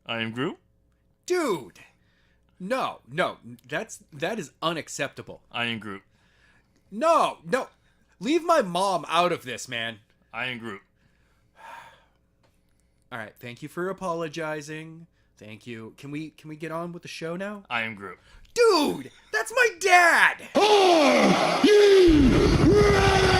I am Groot. Dude! No, that is unacceptable. I am Groot. No. Leave my mom out of this, man. I am Groot. All right, thank you for apologizing. Thank you. Can we get on with the show now? I am Groot. Dude, that's my dad. Are you ready?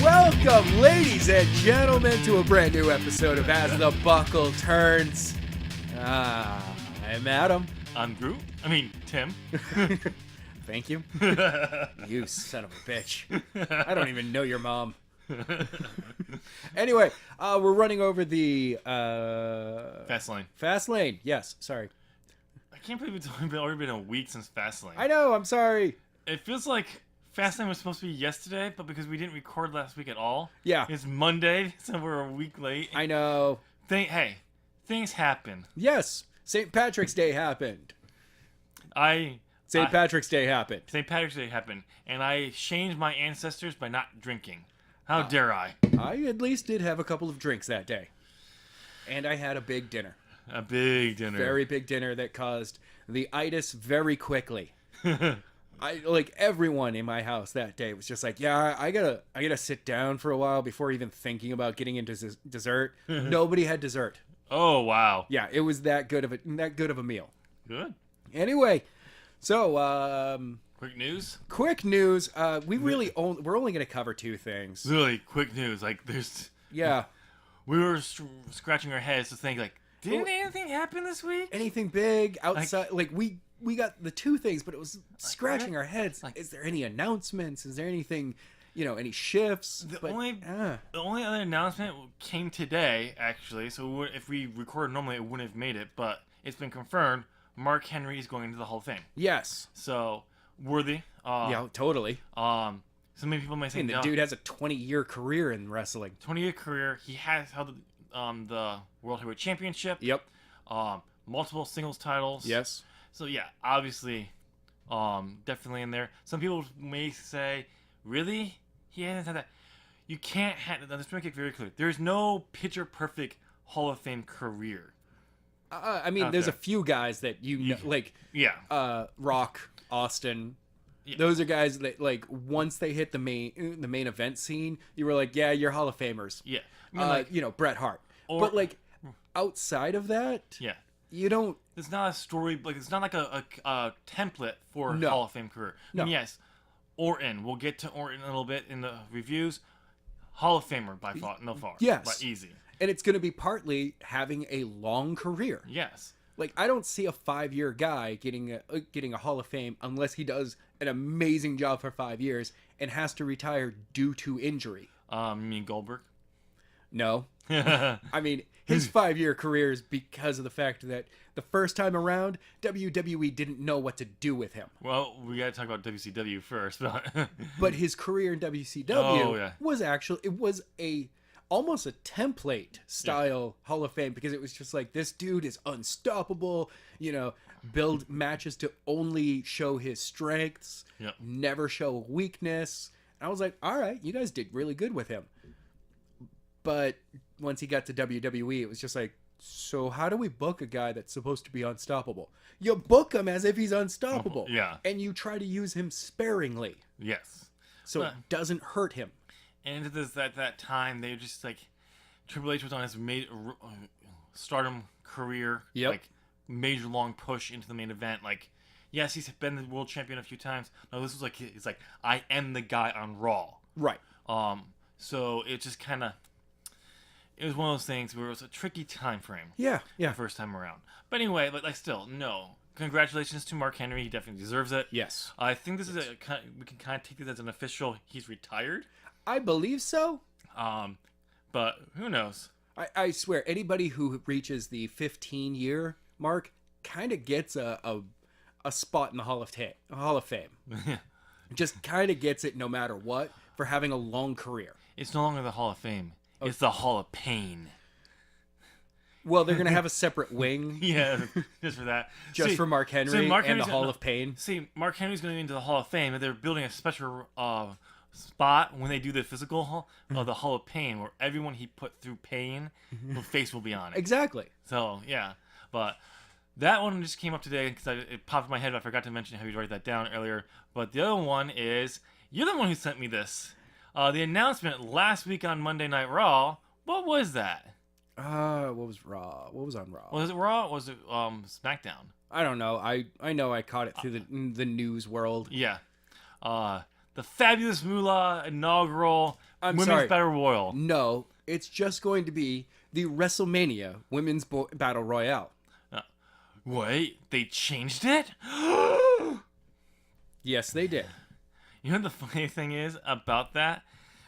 Welcome, ladies and gentlemen, to a brand new episode of As the Buckle Turns. I'm Adam. I'm Groot. Tim. Thank you. You son of a bitch. I don't even know your mom. Anyway, we're running over the Fastlane. Yes, sorry. I can't believe it's already been a week since Fastlane. I know, I'm sorry. It feels like Fastlane was supposed to be yesterday, but because we didn't record last week at all, Yeah. it's Monday, so we're a week late. I know. Hey, things happen. Yes, St. Patrick's Day happened. St. Patrick's Day happened. St. Patrick's Day happened, and I shamed my ancestors by not drinking. How dare I? I at least did have a couple of drinks that day. And I had a big dinner. A big dinner. Very big dinner that caused the itis very quickly. Everyone in my house that day was just like, yeah, I gotta sit down for a while before even thinking about getting into dessert. Nobody had dessert. Oh wow. Yeah, it was that good of a meal. Good. Anyway, so Quick news. We're only gonna cover two things. Really quick news. Yeah. We were scratching our heads to think didn't anything happen this week? Anything big outside? We got the two things, but it was scratching our heads. Is there any announcements? Is there anything, any shifts? The only other announcement came today, actually. So if we recorded normally, it wouldn't have made it. But it's been confirmed. Mark Henry is going into the Hall of Fame. Yes. So worthy. Yeah, totally. So many people may say, the dude has a 20-year career in wrestling. 20-year career. He has held the World Heavyweight Championship. Yep. Multiple singles titles. Yes. So yeah, obviously, definitely in there. Some people may say, really? He hasn't had that. You can't have. Let's make it very clear. There's no picture perfect Hall of Fame career. There's a few guys that Rock, Austin. Yeah. Those are guys that once they hit the main event scene, you were like, yeah, you're Hall of Famers. Yeah. Bret Hart. But outside of that, yeah. You don't. It's not a story. It's not like a template for No. Hall of Fame career. No. Yes, Orton. We'll get to Orton in a little bit in the reviews. Hall of Famer by far, no far. Yes, but easy. And it's going to be partly having a long career. Yes. I don't see a 5-year guy getting a Hall of Fame unless he does an amazing job for 5 years and has to retire due to injury. You mean Goldberg? No. His 5-year career is because of the fact that the first time around, WWE didn't know what to do with him. Well, we got to talk about WCW first. But his career in WCW was almost a template style Hall of Fame, because it was just like, this dude is unstoppable, build matches to only show his strengths, never show weakness. And I was like, all right, you guys did really good with him. But once he got to WWE, it was just like, so how do we book a guy that's supposed to be unstoppable? You book him as if he's unstoppable. Yeah. And you try to use him sparingly. Yes. So it doesn't hurt him. And at that time, they were just Triple H was on his stardom career. Yep. Major long push into the main event. Yes, he's been the world champion a few times. No, this was it's I am the guy on Raw. Right. So it just kind of, it was one of those things where it was a tricky time frame. Yeah. The first time around. But anyway, still, no. Congratulations to Mark Henry. He definitely deserves it. Yes. I think this is we can kind of take this as an official, he's retired. I believe so. But who knows? I swear, anybody who reaches the 15-year mark kind of gets a spot in the Hall of Fame. Just kind of gets it no matter what for having a long career. It's no longer the Hall of Fame. It's the Hall of Pain. Well, they're gonna have a separate wing Yeah, just for that. just for Mark Henry and the Hall of Pain. See, Mark Henry's going into the Hall of Fame, and they're building a special spot when they do the physical hall, the Hall of Pain, where everyone he put through pain, the face will be on it. Exactly. So yeah, but that one just came up today because it popped in my head. I forgot to mention how you write that down earlier. But the other one is you're the one who sent me this. The announcement last week on Monday Night Raw. What was that? What was Raw? What was on Raw? Was it Raw? Or was it SmackDown? I don't know. I know I caught it through the news world. Yeah. The Fabulous Moolah inaugural Women's Battle Royal. No, it's just going to be the WrestleMania Women's Battle Royale. Wait, they changed it? Yes, they did. You know what the funny thing is about that?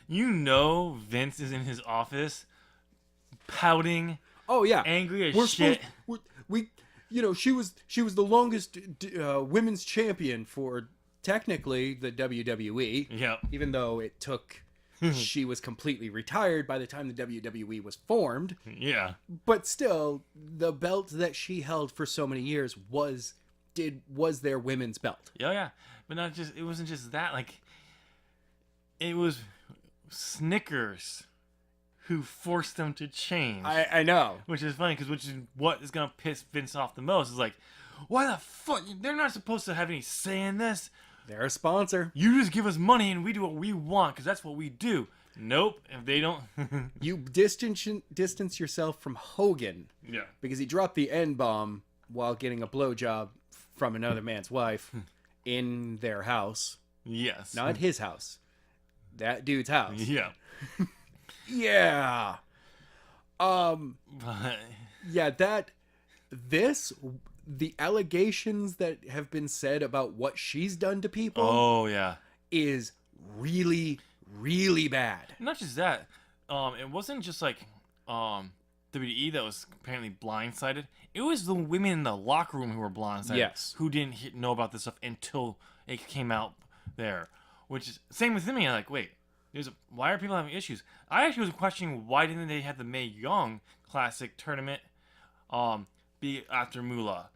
You know Vince is in his office pouting. Oh yeah, angry as shit. She was the longest women's champion for technically the WWE. Yep. Even though it took, she was completely retired by the time the WWE was formed. Yeah. But still, the belt that she held for so many years was their women's belt. Yeah. But it wasn't just that. Like, it was Snickers who forced them to change. I know. Which is funny, which is what is going to piss Vince off the most. Is like, why the fuck? They're not supposed to have any say in this. They're a sponsor. You just give us money and we do what we want because that's what we do. Nope. If they don't... You distance yourself from Hogan. Yeah. Because he dropped the N-bomb while getting a blowjob from another man's wife in their house. Yes. Not his house. That dude's house. Yeah. Yeah. But... Yeah, the allegations that have been said about what she's done to people. Oh, yeah. Is really, really bad. Not just that. It wasn't just like WWE that was apparently blindsided. It was the women in the locker room who were blindsided. Yes. Who didn't know about this stuff until it came out there. Which is same with me. I'm like, wait, why are people having issues? I actually was questioning why didn't they have the Mae Young Classic tournament be after Moolah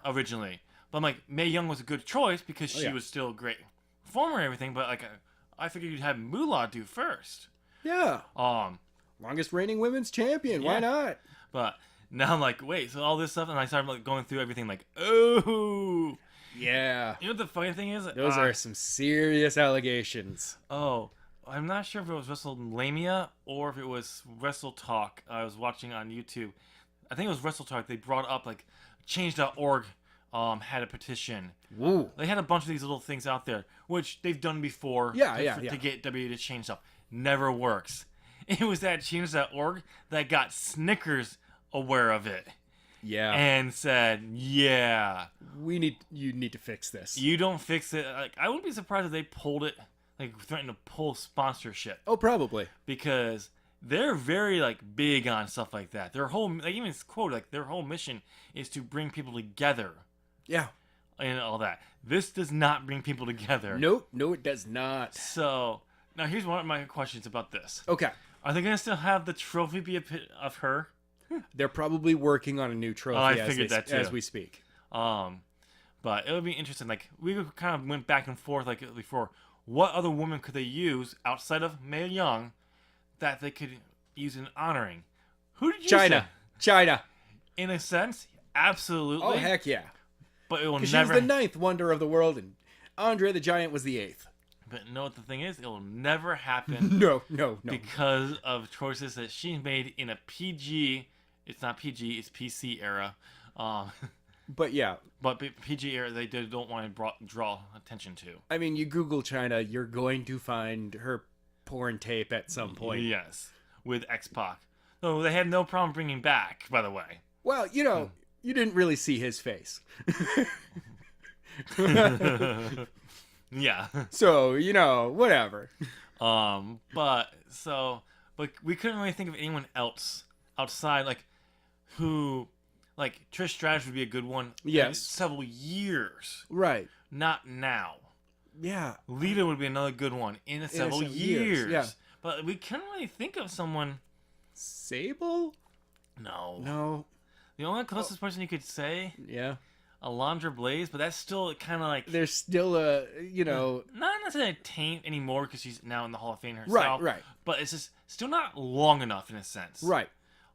originally. But I'm like, Mae Young was a good choice because she was still a great performer and everything. But like, I figured you'd have Moolah do first. Yeah. Longest reigning women's champion. Yeah. Why not? But now I'm like, wait, so all this stuff, and I started like going through everything like, oh. Yeah. You know what the funny thing is? Those are some serious allegations. Oh, I'm not sure if it was WrestleMania or if it was Wrestle Talk I was watching on YouTube. I think it was Wrestle Talk. They brought up like Change.org had a petition. Woo. They had a bunch of these little things out there, which they've done before to get WWE to change stuff. Never works. It was that Change.org that got Snickers aware of it. Yeah. And said, yeah. You need to fix this. You don't fix it. Like, I wouldn't be surprised if they pulled it, like threatened to pull sponsorship. Oh, probably. Because they're very like big on stuff like that. Their whole, like even quote, like their whole mission is to bring people together. Yeah. And all that. This does not bring people together. Nope. No, it does not. So now here's one of my questions about this. Okay. Are they gonna still have the trophy be of her? They're probably working on a new trophy as we speak. But it would be interesting. Like we kind of went back and forth like before. What other woman could they use outside of Mae Young that they could use in honoring? Who did you say? China. In a sense, absolutely. Oh heck yeah! But it will never. She was the 9th wonder of the world, and Andre the Giant was the 8th. But know what the thing is? It will never happen. No. Because of choices that she made in a PG. It's not PG. It's PC era. But yeah. But PG era, they don't want to draw attention to. I mean, you Google China, you're going to find her porn tape at some point. Yes, with X-Pac. So they had no problem bringing back, by the way. Well, you didn't really see his face. Yeah. So, whatever. But we couldn't really think of anyone else outside, like, who, like, Trish Stratus would be a good one. Yes. Several years. Right. Not now. Yeah. Lita would be another good one in several years. Yeah. But we couldn't really think of someone. Sable? No. No. The only closest person you could say, Yeah. Alondra Blaze, but that's still kind of like There's still a, not necessarily a taint anymore because she's now in the Hall of Fame herself. Right. But it's just still not long enough in a sense. Right.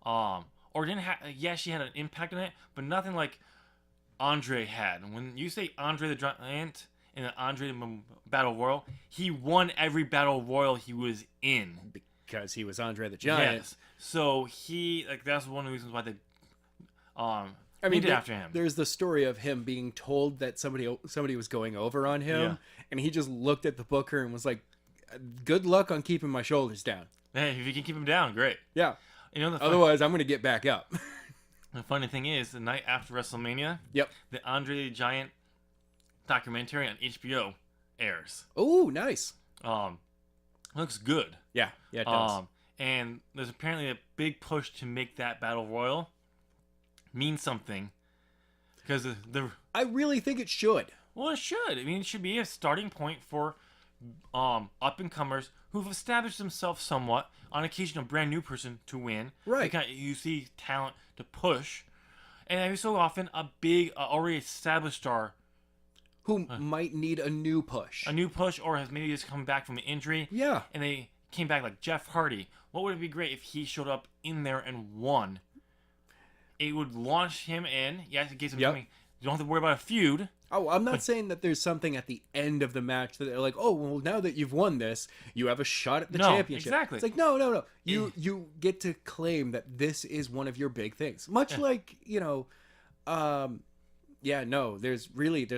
Or didn't have. Yeah, she had an impact on it, but nothing like Andre had. When you say Andre the Giant in the Andre Battle Royal, he won every Battle Royal he was in Because he was Andre the Giant. Yes. So that's one of the reasons why they I mean, named it after him. There's the story of him being told that somebody was going over on him, and he just looked at the booker and was like, "Good luck on keeping my shoulders down." Hey, if you can keep him down, great. Yeah. The Otherwise, I'm going to get back up. The funny thing is, the night after WrestleMania, Yep. the Andre the Giant documentary on HBO airs. Oh, nice. Looks good. Yeah, it does. And there's apparently a big push to make that battle royal mean something, because I really think it should. Well, it should. I mean, it should be a starting point for up and comers who've established themselves somewhat. On occasion, a brand new person to win. Right. You see talent to push, and every so often, a big already established star who might need a new push. A new push, or has maybe just come back from an injury. Yeah. And they came back like Jeff Hardy. What would it be great if he showed up in there and won? It would launch him in. Yes, it gives him something. You don't have to worry about a feud. Oh, I'm not saying that there's something at the end of the match that they're like, oh, well, now that you've won this, you have a shot at the championship. Exactly. It's like, no. You get to claim that this is one of your big things. Much like, there's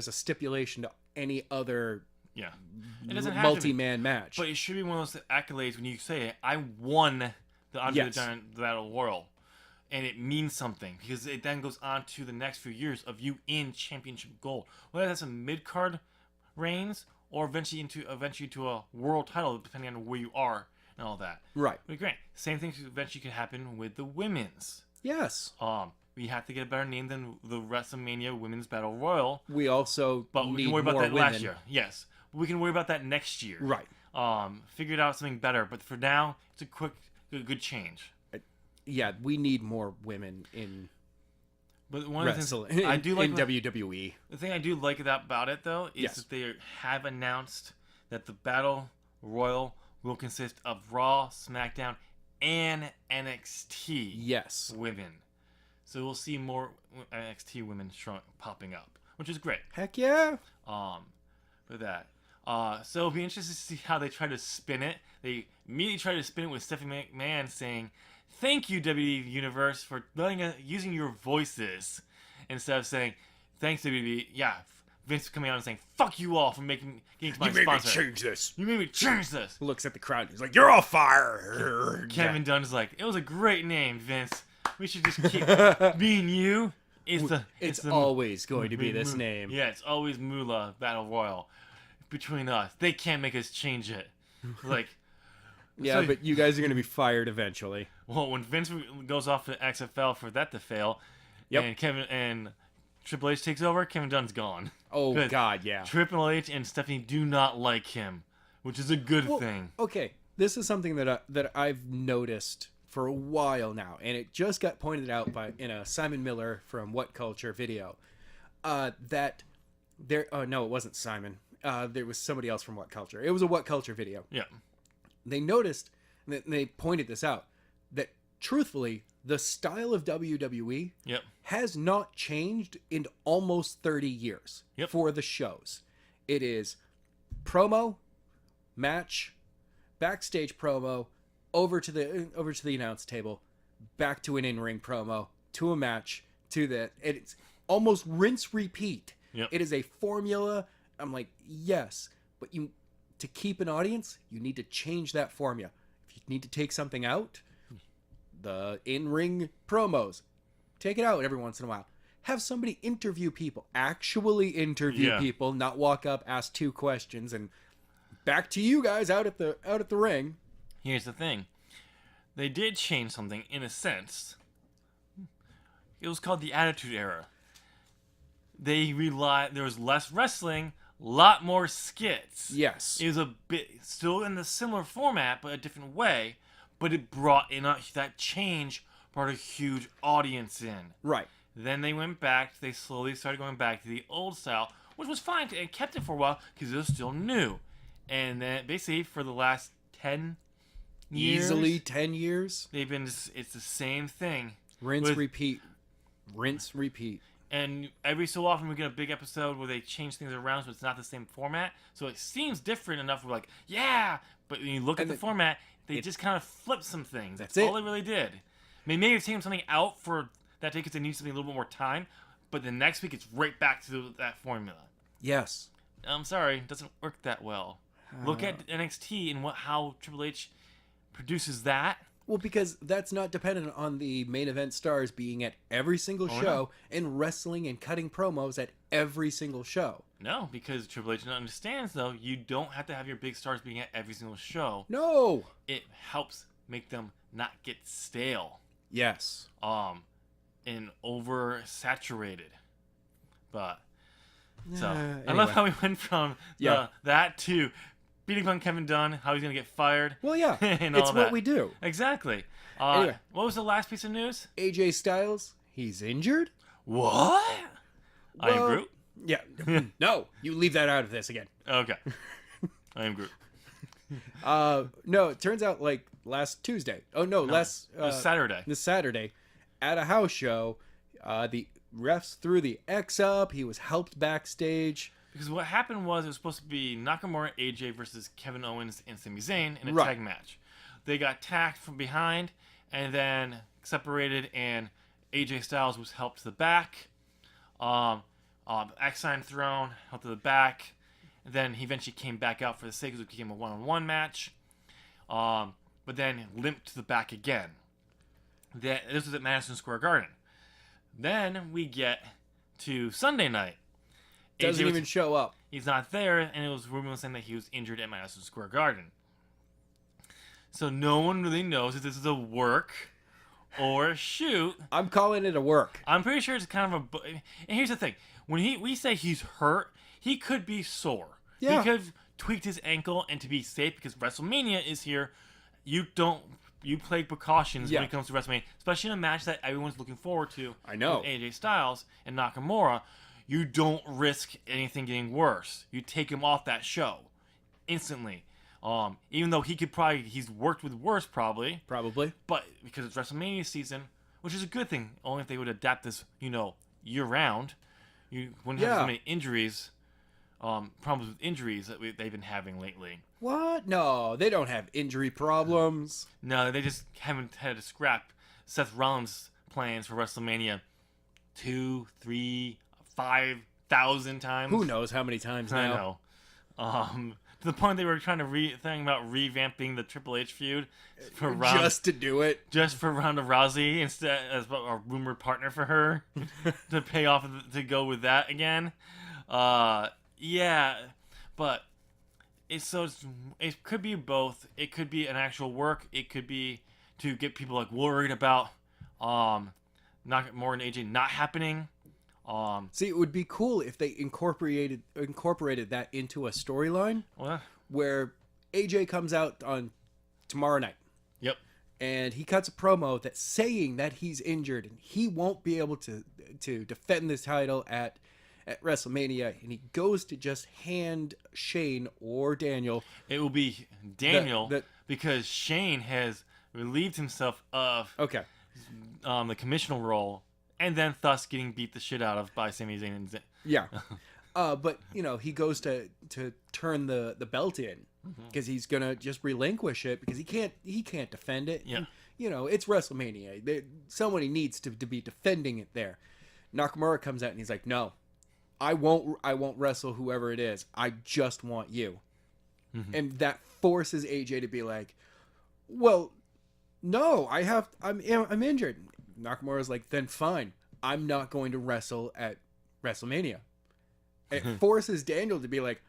a stipulation to any other It doesn't have multi-man match. But it should be one of those accolades when you say it. I won the Andre the Giant Battle Royal. And it means something because it then goes on to the next few years of you in championship gold. Whether that's a mid-card reigns or eventually to a world title, depending on where you are and all that. Right. But great. Same thing eventually could happen with the women's. Yes. We have to get a better name than the WrestleMania Women's Battle Royal. We also but we need can worry about more that women. last year. Yes. We can worry about that next year. Right. Figure out something better. But for now, it's a good change. Yeah, we need more women in wrestling. I do like in WWE. The thing I do like about it though is that they have announced that the Battle Royal will consist of Raw, SmackDown, and NXT. Yes, women. So we'll see more NXT women popping up, which is great. Heck yeah. For that. So it'll be interesting to see how they try to spin it. They immediately try to spin it with Stephanie McMahon saying, "Thank you, WWE Universe, for using your voices," instead of saying, "Thanks, WWE." Yeah, Vince coming out and saying, "Fuck you all for getting to my sponsor. You made me change this. You made me change this." Looks at the crowd. He's like, "You're all fired." Kevin Dunn is like, "It was a great name, Vince. We should just keep me and you. It's always going to be this name. Yeah, it's always Moolah Battle Royal between us. They can't make us change it." Like. Yeah, but you guys are going to be fired eventually. Well, when Vince goes off to XFL for that to fail, and Triple H takes over, Kevin Dunn's gone. Oh, God, yeah. Triple H and Stephanie do not like him, which is a good thing. Okay, this is something that I've noticed for a while now, and it just got pointed out in a Simon Miller from What Culture video. That there, no, it wasn't Simon. There was somebody else from What Culture. It was a What Culture video. Yeah. They noticed, that they pointed this out, that truthfully, the style of WWE has not changed in almost 30 years for the shows. It is promo, match, backstage promo, over to the announce table, back to an in-ring promo, to a match, to the... It's almost rinse repeat. Yep. It is a formula. I'm like, yes, but to keep an audience, you need to change that formula. If you need to take something out, the in-ring promos, take it out every once in a while. Have somebody interview people. Actually interview people, not walk up, ask 2 questions, and back to you guys out at the ring. Here's the thing. They did change something in a sense. It was called the Attitude Era. There was less wrestling, lot more skits. Yes. It was a bit still in the similar format, but a different way. But it brought in that change brought a huge audience in. Right. Then they went back. They slowly started going back to the old style, which was fine, and kept it for a while because it was still new. And then basically for the last 10 years, Easily 10 years. they've been. It's the same thing. Rinse, with- repeat. Rinse, repeat. And every so often we get a big episode where they change things around so it's not the same format. So it seems different enough. We're like, yeah. But when you look at the format, they just kind of flip some things. That's all they really did. I mean, maybe they've taken something out for that day because they need something a little bit more time. But the next week it's right back to that formula. Yes. I'm sorry, it doesn't work that well. Look at NXT and how Triple H produces that. Well, because that's not dependent on the main event stars being at every single show and wrestling and cutting promos at every single show. No, because Triple H understands, though, you don't have to have your big stars being at every single show. No. It helps make them not get stale. Yes. And oversaturated. But so Anyway. I love how we went from that to beating on Kevin Dunn, how he's gonna get fired. Well, yeah, and it's all what that. we do. Exactly. Anyway. What was the last piece of news? AJ Styles, he's injured. What? I am Well, Groot. Yeah. No, you leave that out of this again. Okay. I am Groot. No, it turns out like last Tuesday. Oh no, It was Saturday. This Saturday, at a house show, the refs threw the X up. He was helped backstage. Because what happened was it was supposed to be Nakamura, AJ versus Kevin Owens and Sami Zayn in a Right. tag match. They got tagged from behind and then separated, and AJ Styles was helped to the back. X sign thrown, helped to the back. And then he eventually came back out for the sake because it became a one-on-one match. But then limped to the back again. This was at Madison Square Garden. Then we get to Sunday night. Doesn't AJ even show up. He's not there, and it was rumors saying that he was injured at Madison Square Garden. So no one really knows if this is a work or a shoot. I'm calling it a work. I'm pretty sure it's kind of a. And here's the thing: when we say he's hurt, he could be sore. Yeah. He could have tweaked his ankle, and to be safe, because WrestleMania is here, you play precautions when it comes to WrestleMania, especially in a match that everyone's looking forward to. I know. With AJ Styles and Nakamura. You don't risk anything getting worse. You take him off that show instantly. Even though he's worked with worse probably. Probably. But because it's WrestleMania season, which is a good thing, only if they would adapt this, year round, you wouldn't have so many injuries, problems with injuries that they've been having lately. What? No, they don't have injury problems. No, they just haven't had to scrap Seth Rollins' plans for WrestleMania 2, 3, 5,000 times. Who knows how many times now? I know. To the point they were trying to think about revamping the Triple H feud for Just to do it. just for Ronda Rousey instead as a rumored partner for her to pay off to go with that again. Yeah, but it could be both. It could be an actual work. It could be to get people worried about Nakamura and AJ not happening. See, it would be cool if they incorporated that into a storyline where AJ comes out on tomorrow night. Yep. And he cuts a promo that's saying that he's injured and he won't be able to defend this title at WrestleMania, and he goes to just hand Shane or Daniel. It will be Daniel because Shane has relieved himself of the commissioner role. And then thus getting beat the shit out of by Sami Zayn and Zayn. Yeah. But, he goes to turn the belt in because he's going to just relinquish it because he can't defend it. Yeah. And, it's WrestleMania. Somebody needs to be defending it there. Nakamura comes out and he's like, no, I won't wrestle whoever it is. I just want you. Mm-hmm. And that forces AJ to be like, well, no, I'm injured. Nakamura's like, then fine, I'm not going to wrestle at WrestleMania. It forces Daniel to be like,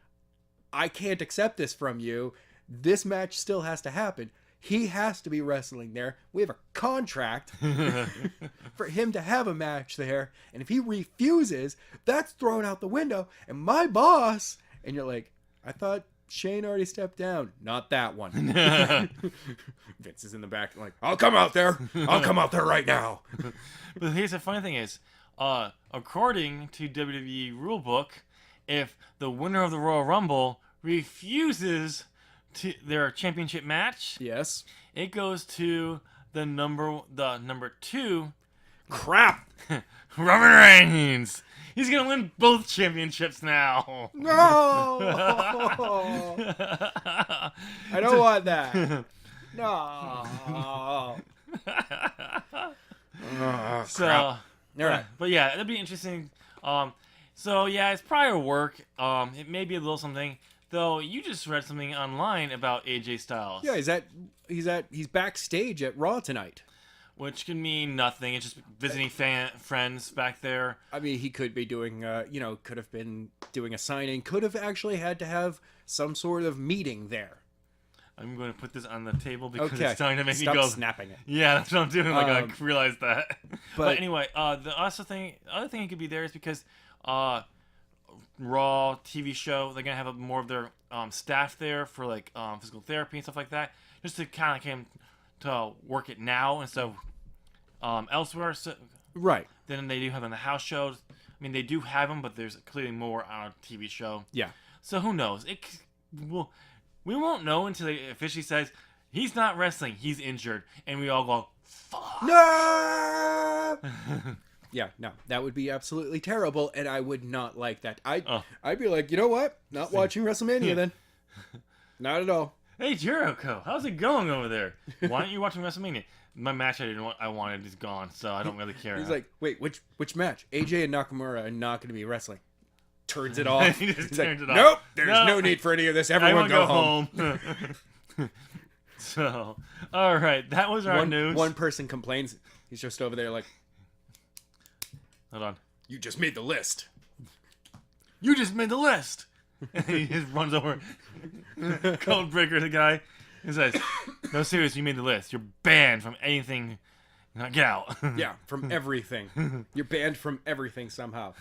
I can't accept this from you. This match still has to happen. He has to be wrestling there. We have a contract for him to have a match there. And if he refuses, that's thrown out the window. And my boss, and you're like, I thought Shane already stepped down. Not that one. Vince is in the back like, I'll come out there. I'll come out there right now. But here's the funny thing is, according to WWE rulebook, if the winner of the Royal Rumble refuses to their championship match, Yes. it goes to the number 2, Crap. Roman Reigns. He's gonna win both championships now. No. I don't want that. No. So, All right. but yeah, it'll be interesting. So yeah, it's prior work. It may be a little something. Though you just read something online about AJ Styles. Yeah, he's backstage at Raw tonight. Which can mean nothing. It's just visiting friends back there. I mean, he could be doing, could have been doing a signing. Could have actually had to have some sort of meeting there. I'm going to put this on the table because Okay. it's starting to make Stop me go. snapping it. Yeah, that's what I'm doing. Like I realized that. But anyway, the other thing he could be there is because Raw TV show, they're gonna have more of their staff there for like physical therapy and stuff like that, just to kind of came to work it now instead of elsewhere. So, Right. then they do have on the house shows. I mean, they do have them, but there's clearly more on a TV show. Yeah. So who knows? We won't know until they officially says he's not wrestling, he's injured, and we all go, fuck. No. Yeah, no, that would be absolutely terrible, and I would not like that. I'd be like, you know what? Not watching WrestleMania then. Not at all. Hey Jericho, how's it going over there? Why aren't you watching WrestleMania? My match I wanted is gone, so I don't really care. He's like, wait, which match? AJ and Nakamura are not going to be wrestling. Turns it off. He just He's turns like, it off. nope, there's no need for any of this. Everyone I go wanna home. So, all right, that was our news. One person complains. He's just over there like, hold on. you just made the list. You just made the list. And he just runs over, code breaker the guy, and says, "No, seriously, you made the list. You're banned from anything. Now get out." Yeah, from everything. You're banned from everything somehow.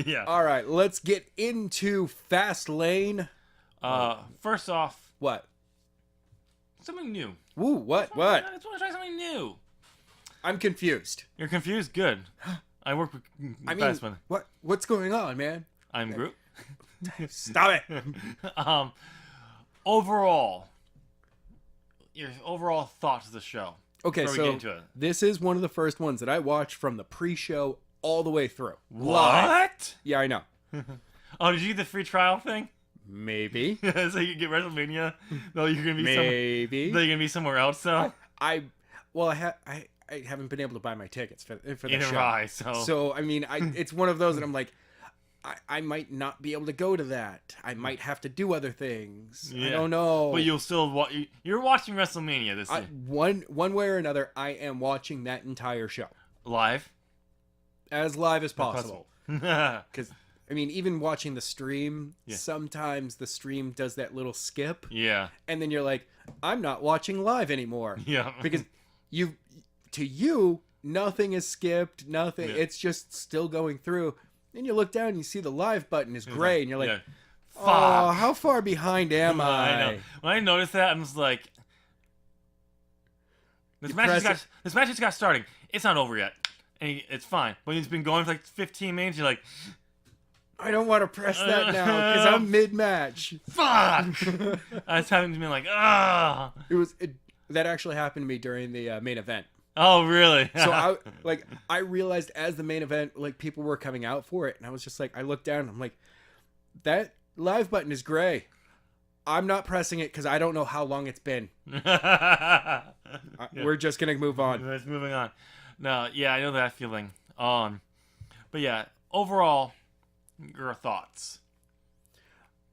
Yeah. All right, let's get into Fastlane. First off, What? something new. Woo, what? I just want to try something new. I'm confused. You're confused? Good. I work with I mean, Fastlane. what's going on, man? I'm Groot. Stop it. Overall, your overall thoughts of the show. Okay, Before we so get into it. this is one of the first ones that I watched from the pre-show all the way through. What? Yeah, I know. Oh, did you get the free trial thing? Maybe. So you get WrestleMania? No, you're gonna be Maybe. You're gonna be somewhere else though. I haven't been able to buy my tickets for the Either show. I, so I mean, it's one of those that I'm like, I might not be able to go to that. I might have to do other things. Yeah. I don't know. But you'll still you're watching WrestleMania this year. One way or another, I am watching that entire show Live. as live as possible. Yeah. Because I mean, even watching the stream, sometimes the stream does that little skip, and then you're like, I'm not watching live anymore. Yeah. Because to you, nothing is skipped. Nothing. Yeah. It's just still going through. Then you look down and you see the live button is gray, and you're like, Fuck. "Oh, how far behind am I?" I know. When I noticed that, I'm just like, this match just got starting. It's not over yet, and it's fine. But it's been going for like 15 minutes. You're like, I don't want to press that now because I'm mid-match. fuck. I was having to be like, ah. That actually happened to me during the main event. Oh, really? So I realized as the main event, like people were coming out for it, and I was just like, I looked down, and I'm like, that live button is gray. I'm not pressing it because I don't know how long it's been. We're just gonna move on. Let's moving on. No, yeah, I know that feeling. But yeah, overall, your thoughts.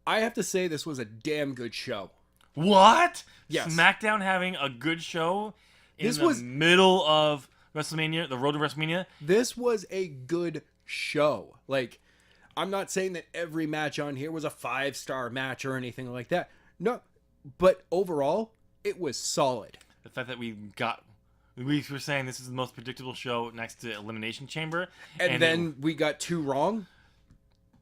I have to say this was a damn good show. What? Yes. SmackDown having a good show in the middle of WrestleMania, the road to WrestleMania. This was a good show. Like, I'm not saying that every match on here was a 5-star match or anything like that. No, but overall, it was solid. The fact that we were saying this is the most predictable show next to Elimination Chamber. And then we got 2 wrong.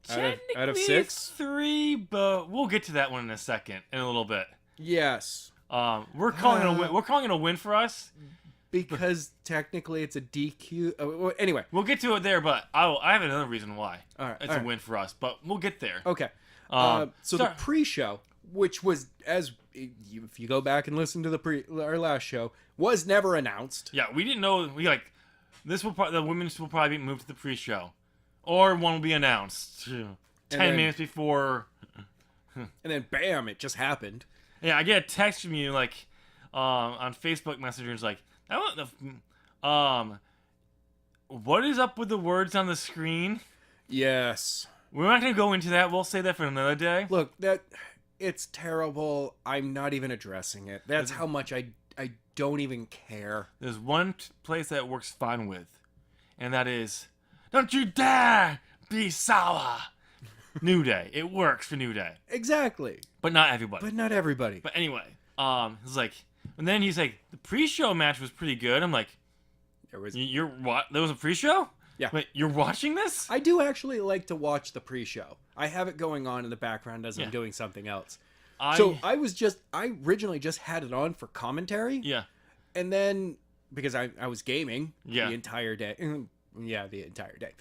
Out of Technically, 6? it's 3, but we'll get to that one in a second, in a little bit. Yes. We're calling it a win. We're calling it a win for us Because technically it's a DQ. Anyway. We'll get to it there, but I have another reason why it's a right. win for us. But we'll get there. Okay. So the pre-show, which was, if you go back and listen to our last show, was never announced. Yeah, we didn't know. The women's will probably be moved to the pre-show, or one will be announced 10 minutes before. And then bam, it just happened. Yeah, I get a text from you on Facebook Messenger. It's like, what is up with the words on the screen? Yes. We're not going to go into that. We'll save that for another day. Look, it's terrible. I'm not even addressing it. That's how much I don't even care. There's one place that works fine with, and that is, don't you dare be sour. New Day. It works for New Day. Exactly. But not everybody. But anyway, it's like, and then he's like, the pre-show match was pretty good. I'm like, there was a pre-show? Yeah. Wait, you're watching this? I do actually like to watch the pre-show. I have it going on in the background as I'm doing something else. I originally just had it on for commentary. Yeah. And then, because I was gaming the entire day. Yeah, the entire day.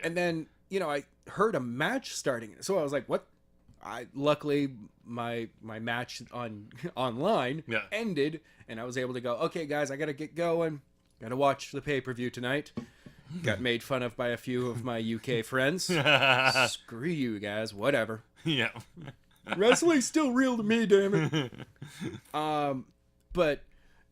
And then, I heard a match starting. So I was like, what? Luckily, my match online ended. And I was able to go, okay, guys, I got to get going. Got to watch the pay-per-view tonight. Got made fun of by a few of my UK friends. Screw you guys, whatever. Yeah. Wrestling's still real to me, damn it. But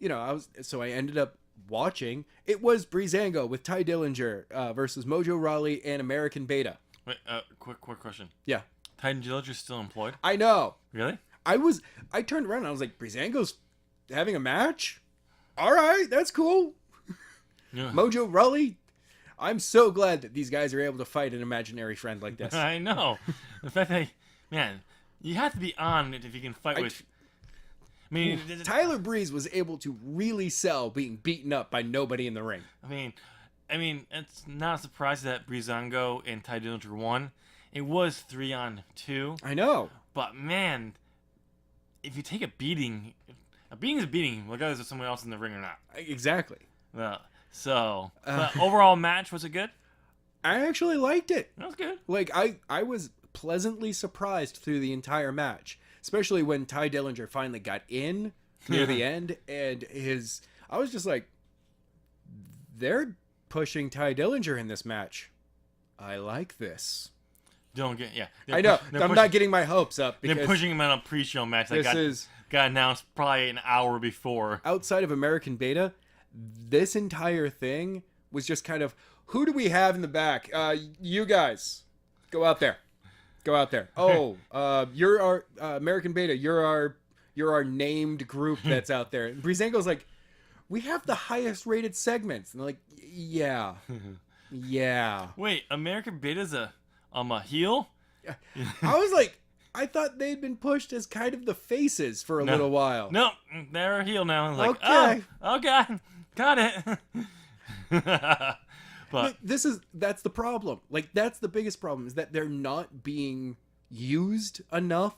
I ended up watching. It was Breezango with Ty Dillinger versus Mojo Rawley and American Beta. Wait, quick question. Yeah. Ty Dillinger's still employed? I know. Really? I turned around and I was like, Breezango's having a match? All right, that's cool. Yeah. Mojo Rawley, I'm so glad that these guys are able to fight an imaginary friend like this. I know. The fact that, man, you have to be on it if you can fight with. I mean, Tyler Breeze was able to really sell being beaten up by nobody in the ring. I mean, it's not a surprise that Breezango and Ty Dillinger won. It was 3-on-2. I know. But man, if you take a beating is a beating, regardless if someone else in the ring or not. Exactly. So, overall match, was it good? I actually liked it. That was good. Like, I was pleasantly surprised through the entire match, especially when Ty Dillinger finally got in near the end, and I was just like, they're pushing Ty Dillinger in this match. I like this. I know. I'm not getting my hopes up because they're pushing him on a pre-show match that got announced probably an hour before. Outside of American Beta, this entire thing was just kind of, who do we have in the back? You guys, go out there. Oh, you're our American Beta. You're our named group that's out there. And Breezango's like, we have the highest rated segments. And they're like, yeah. Wait, American Beta's a heel? I was like, I thought they'd been pushed as kind of the faces for a little while. No, they're a heel now. I was like, okay. Oh, God. Got it. But that's the problem. Like, that's the biggest problem, is that they're not being used enough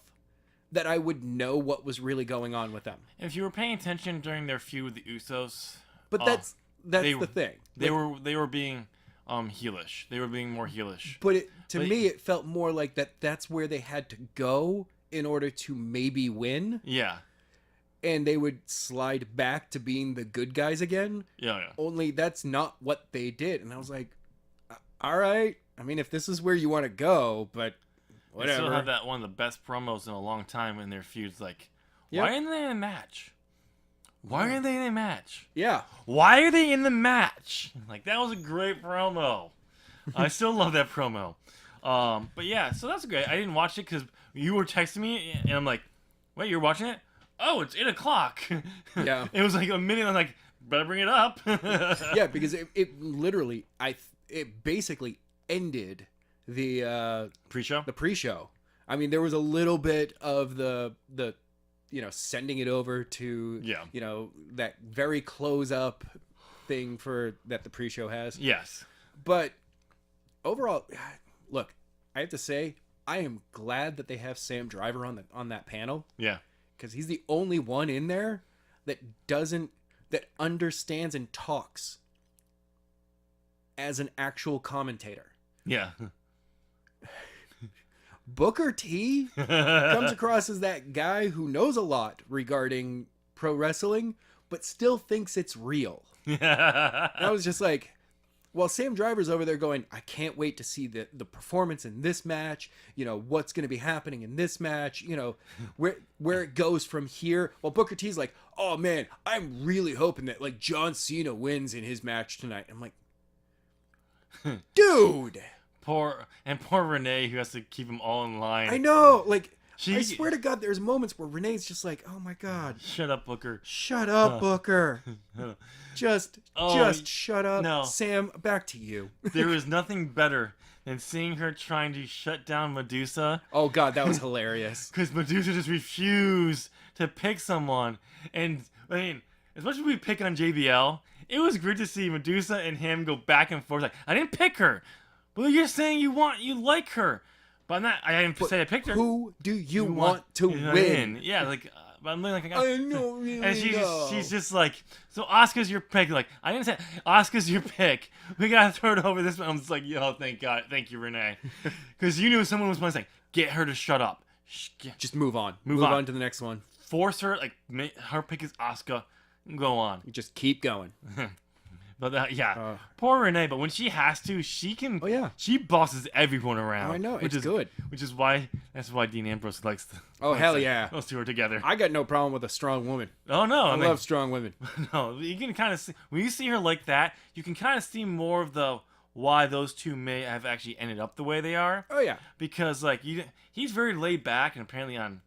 that I would know what was really going on with them. If you were paying attention during their feud with the Usos, but that's the thing. They were being heelish. They were being more heelish. But to me, it felt more like that's where they had to go in order to maybe win. Yeah. And they would slide back to being the good guys again. Yeah. Only that's not what they did. And I was like, all right. I mean, if this is where you want to go, but whatever. They still have that one of the best promos in a long time in their feuds. Like, why aren't they in a match? Why aren't they in a match? Yeah. Why are they in the match? Like, that was a great promo. I still love that promo. But yeah, so that's great. I didn't watch it because you were texting me, and I'm like, wait, you're watching it? Oh, it's 8 o'clock. Yeah. It was like a minute. I'm like, better bring it up. Yeah, because it literally, it basically ended the pre-show. The pre-show. I mean, there was a little bit of the sending it over to that very close up thing that the pre-show has. Yes. But overall, look, I have to say, I am glad that they have Sam Driver on that panel. Yeah. Because he's the only one in there that understands and talks as an actual commentator. Yeah. Booker T comes across as that guy who knows a lot regarding pro wrestling, but still thinks it's real. Yeah. And I was just like, well, Sam Driver's over there going, I can't wait to see the performance in this match. You know, what's going to be happening in this match. You know, where it goes from here. Well, Booker T's like, oh man, I'm really hoping that like John Cena wins in his match tonight. I'm like, dude. Poor Renee, who has to keep them all in line. I know. Like, I swear to God, there's moments where Renee's just like, oh my God. Shut up, Booker. Shut up, Booker. Just shut up. No. Sam, back to you. There was nothing better than seeing her trying to shut down Medusa. Oh God, that was hilarious. Because Medusa just refused to pick someone. And, I mean, as much as we pick on JBL, it was great to see Medusa and him go back and forth. Like, I didn't pick her. Well, you're saying you like her. But I didn't say I picked her. Who do you want to win? Yeah, like, I'm like, I know, really and she's just like, so Asuka's your pick. Like, I didn't say Asuka's your pick. We gotta throw it over this one. I'm just like, yo, thank God, thank you, Renee, because you knew someone was going to say, get her to shut up. Just move on. Move on to the next one. Force her, like, her pick is Asuka. Go on. Just keep going. But poor Renee. But when she has to, she can. Oh yeah. She bosses everyone around. Oh, I know. It's good. Which is why Dean Ambrose likes. Hell yeah. Those two are together. I got no problem with a strong woman. Oh no, I love strong women. No, you can kind of see when you see her like that. You can kind of see more of the why those two may have actually ended up the way they are. Oh yeah. Because like he's very laid back, and apparently on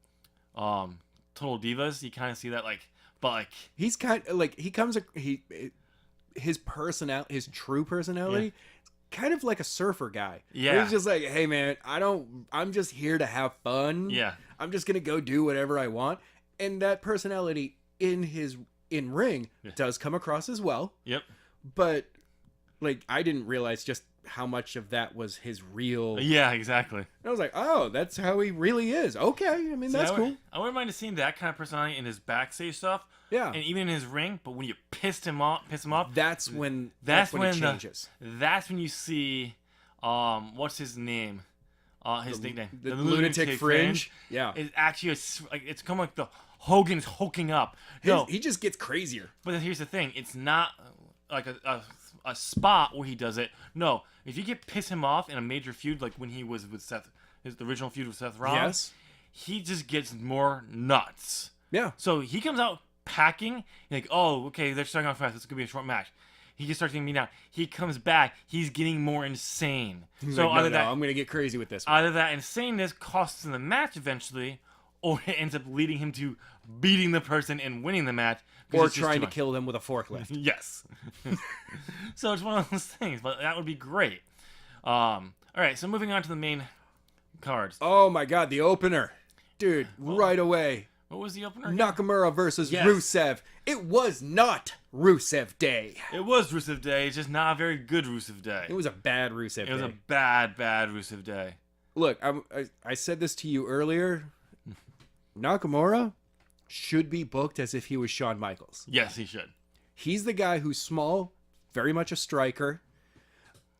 Total Divas, you kind of see that like, but like he's kind of like his true personality, kind of like a surfer guy. Yeah. He's just like, hey man, I'm just here to have fun. Yeah. I'm just gonna go do whatever I want. And that personality in ring does come across as well. Yep. But like, I didn't realize just how much of that was his real. Yeah, exactly. And I was like, oh, that's how he really is. Okay, I mean, that's cool. I wouldn't mind seeing that kind of personality in his backstage stuff. Yeah. And even in his ring, but when you piss him off, that's when it changes. That's when you see, what's his name? His nickname, the Lunatic Fringe. Yeah. It's actually it's kind of like the Hogan's hulking up. No, he just gets crazier. But here's the thing: it's not like a spot where he does it. No, if you piss him off in a major feud, like when he was with Seth, the original feud with Seth Rollins, he just gets more nuts. Yeah. So he comes out packing, like, oh, okay, they're starting off fast. It's gonna be a short match. He just starts getting me down. He comes back. He's getting more insane. So like, no, I'm gonna get crazy with this one. Either that insaneness costs him the match eventually, or it ends up leading him to beating the person and winning the match. Or trying to kill them with a forklift. Yes. So it's one of those things, but that would be great. All right, so moving on to the main cards. Oh my God, the opener. Dude, right away. What was the opener? Nakamura versus Rusev. It was not Rusev Day. It was Rusev Day. It's just not a very good Rusev Day. It was a bad Rusev Day. It was a bad Rusev Day. Look, I said this to you earlier. Nakamura should be booked as if he was Shawn Michaels. Yes, he should. He's the guy who's small, very much a striker,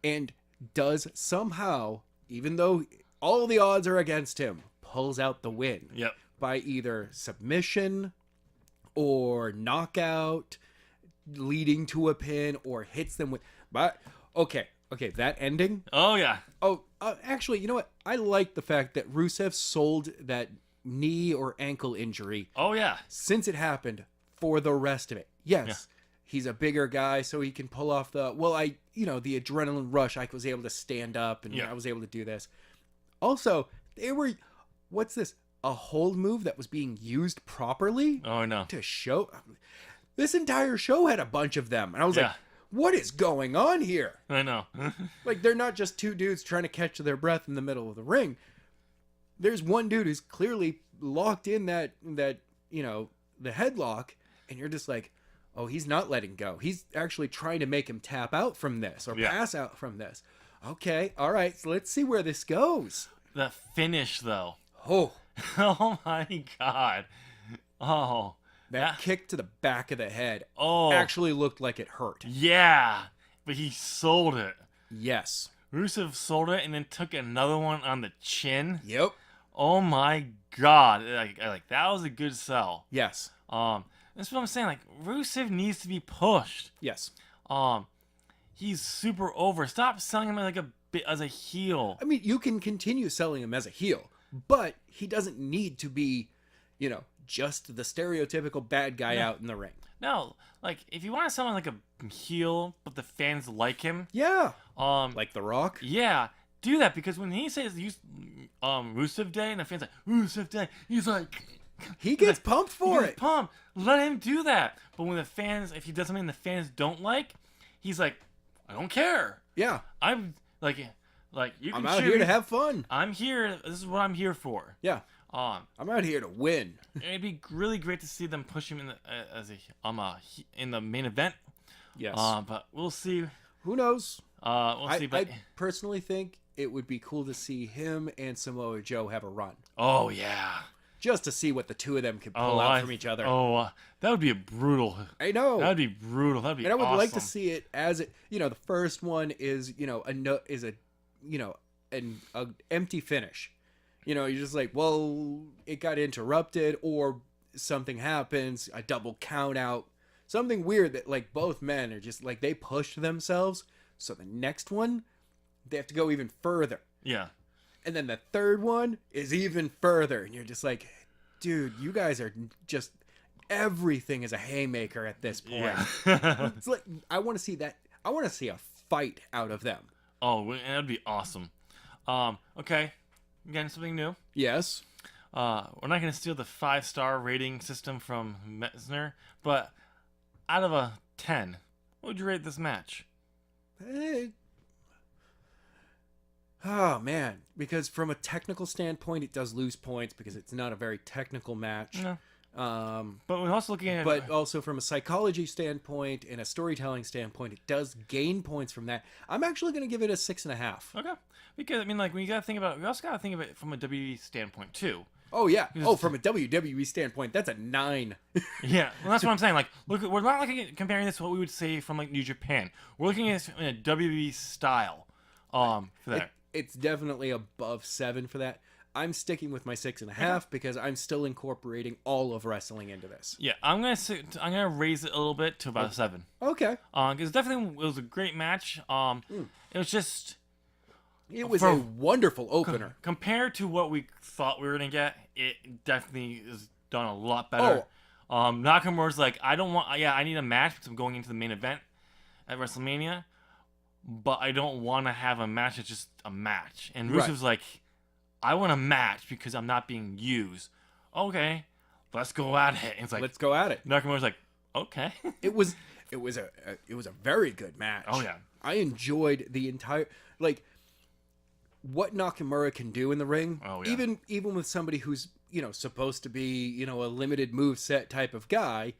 and does somehow, even though all the odds are against him, pulls out the win. Yep. By either submission or knockout, leading to a pin, or hits them with. But okay, that ending. Oh yeah. Oh, actually, you know what? I like the fact that Rusev sold that knee or ankle injury. Oh yeah. Since it happened, for the rest of it. Yes, he's a bigger guy, so he can pull off the. Well, the adrenaline rush. I was able to stand up, and I was able to do this. Also, they were. What's this? A hold move that was being used properly? Oh no. To show. This entire show had a bunch of them, and I was like, what is going on here? I know. Like, they're not just two dudes trying to catch their breath in the middle of the ring. There's one dude who's clearly locked in that the headlock, and you're just like, oh, he's not letting go. He's actually trying to make him tap out from this or pass out from this. Okay, all right. So let's see where this goes. The finish, though. Oh, Oh my god. Oh. that kick to the back of the head Oh. actually looked like it hurt. Yeah. But he sold it. Yes. Rusev sold it and then took another one on the chin. Yep. Oh my god. Like that was a good sell. Yes. That's what I'm saying. Like Rusev needs to be pushed. Yes. He's super over. Stop selling him like a bit as a heel. I mean, you can continue selling him as a heel, but he doesn't need to be, just the stereotypical bad guy out in the ring. No, like if you want to sell him like a heel, but the fans like him, Yeah. Like The Rock. yeah, do that because when he says use Rusev Day and the fans like Rusev Day, he's like He gets pumped for it. Pumped. Let him do that. But when the fans, if he does something the fans don't like, he's like, I don't care. Yeah. I'm like you can I'm out cheer here to me. have fun. I'm here. This is what I'm here for. Yeah. I'm out here to win. It'd be really great to see them push him in the in the main event. Yes. But we'll see. Who knows? We'll see. But I personally think it would be cool to see him and Samoa Joe have a run. oh yeah. Just to see what the two of them can pull out from each other. That would be a brutal. I know. That would be brutal. That'd be. And I would awesome. like to see it as it. The first one is an empty finish. You're just like, well, it got interrupted or something happens, a double count out, something weird that like both men are just like they pushed themselves. So the next one, they have to go even further. Yeah. And then the third one is even further. And you're just like, dude, you guys are just, everything is a haymaker at this point. Yeah. It's like, I want to see that. I want to see a fight out of them. Oh, that'd be awesome. Okay. Again, something new. Yes. We're not going to steal the 5-star rating system from Metzner, but out of a 10, what would you rate this match? Oh, man. Because from a technical standpoint, it does lose points because it's not a very technical match. No. But we're also looking at... But also from a psychology standpoint and a storytelling standpoint, it does gain points from that. I'm actually going to give it a 6.5. Okay. Because, I mean, like, when you got to think about it, we also got to think of it from a WWE standpoint, too. Oh, yeah. Oh, from a WWE standpoint, that's a 9. Yeah. Well, that's what I'm saying. Like, look, we're not looking at comparing this to what we would say from, like, New Japan. We're looking at it in a WWE style for that. It's definitely above 7 for that. I'm sticking with my 6.5 because I'm still incorporating all of wrestling into this. Yeah, I'm gonna raise it a little bit to about a 7. Okay. Because it was a great match. It was just It was a wonderful opener. Compared to what we thought we were gonna get, it definitely is done a lot better. Nakamura's like, I need a match because I'm going into the main event at WrestleMania, but I don't want to have a match that's just a match. And Rusev's like, I want a match because I'm not being used. Okay, let's go at it. And it's like, let's go at it. Nakamura's like, okay. It was a very good match. Oh yeah. I enjoyed the entire what Nakamura can do in the ring. Oh yeah. Even with somebody who's supposed to be a limited move set type of guy.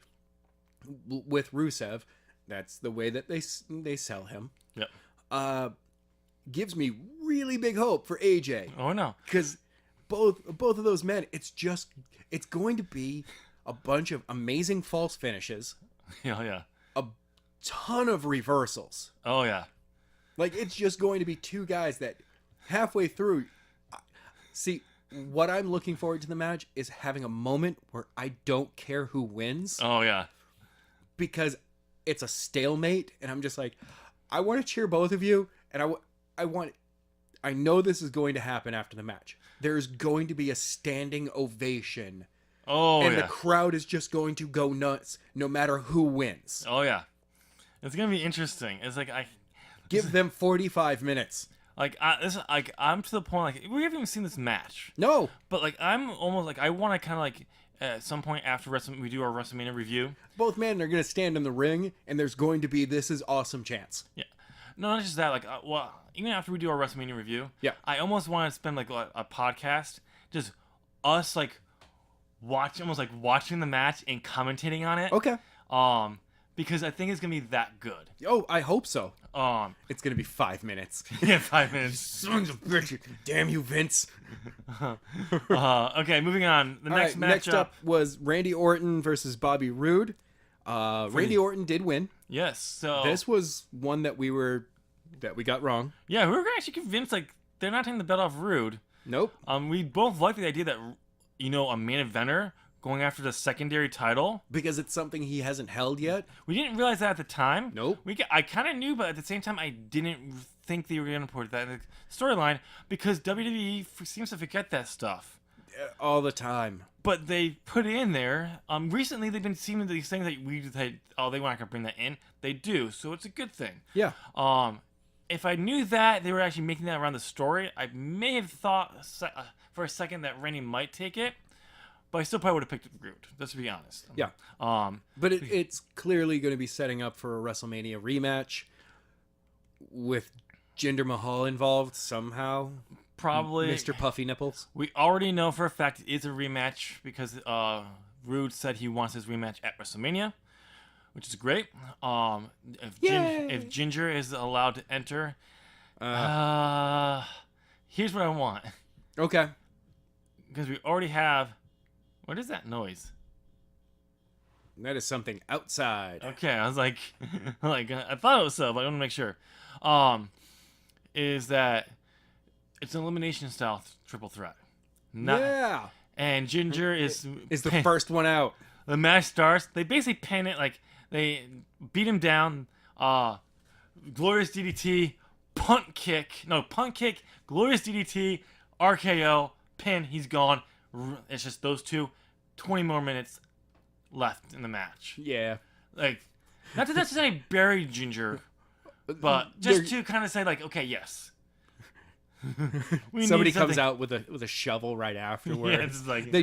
With Rusev, that's the way that they sell him. Yep. Gives me really big hope for AJ. Oh no. Because both of those men, it's going to be a bunch of amazing false finishes. Oh yeah. A ton of reversals. Oh yeah. Like it's just going to be two guys that halfway through. See, what I'm looking forward to the match is having a moment where I don't care who wins. Oh yeah. Because it's a stalemate, and I'm just like, I want to cheer both of you, and I know this is going to happen after the match. There's going to be a standing ovation. Oh, and yeah. the crowd is just going to go nuts no matter who wins. Oh, yeah. It's going to be interesting. It's like, give them 45 minutes. Like, I'm to the point, like, we haven't even seen this match. No. But, like, I'm almost, like, I want to kind of, like, at some point after we do our WrestleMania review. Both men are going to stand in the ring, and there's going to be this is awesome chants. Yeah. No, not just that. Like, even after we do our WrestleMania review, yeah, I almost want to spend like a podcast, just us like watching the match and commentating on it. Okay. because I think it's gonna be that good. Oh, I hope so. Um, It's gonna be 5 minutes. yeah, 5 minutes. Sons of bitches! Damn you, Vince. Okay, moving on. The next matchup. Next up was Randy Orton versus Bobby Roode. Randy Orton did win. Yes. So This was one that we got wrong. yeah, we were actually convinced like they're not taking the belt off Rude. Nope. We both liked the idea that a main eventer going after the secondary title. Because it's something he hasn't held yet. We didn't realize that at the time. Nope. I kind of knew, but at the same time, I didn't think they were going to put that in the storyline because WWE seems to forget that stuff All the time. But they put it in there. Recently, they've been seeing these things that they weren't going to bring that in. They do, so it's a good thing. Yeah. If I knew that they were actually making that around the story, I may have thought for a second that Randy might take it. But I still probably would have picked Roode, let's be honest. Yeah. But it's clearly going to be setting up for a WrestleMania rematch with Jinder Mahal involved somehow. Probably. Mr. Puffy Nipples. We already know for a fact it is a rematch because Roode said he wants his rematch at WrestleMania, which is great. If Ginger is allowed to enter, here's what I want. Okay. Because we already have... What is that noise? That is something outside. Okay, I was like, I thought it was so, but I want to make sure. Is that it's an elimination style triple threat? Yeah. And Ginger is the first one out. The match starts. They basically pin it like they beat him down. Glorious DDT, punt kick, glorious DDT, RKO, pin. He's gone. It's just those two. 20 more minutes left in the match. Yeah. Like, not to necessarily bury Ginger, but just to kind of say, like, okay, yes. Somebody comes out with a shovel right afterwards. Yeah, it's like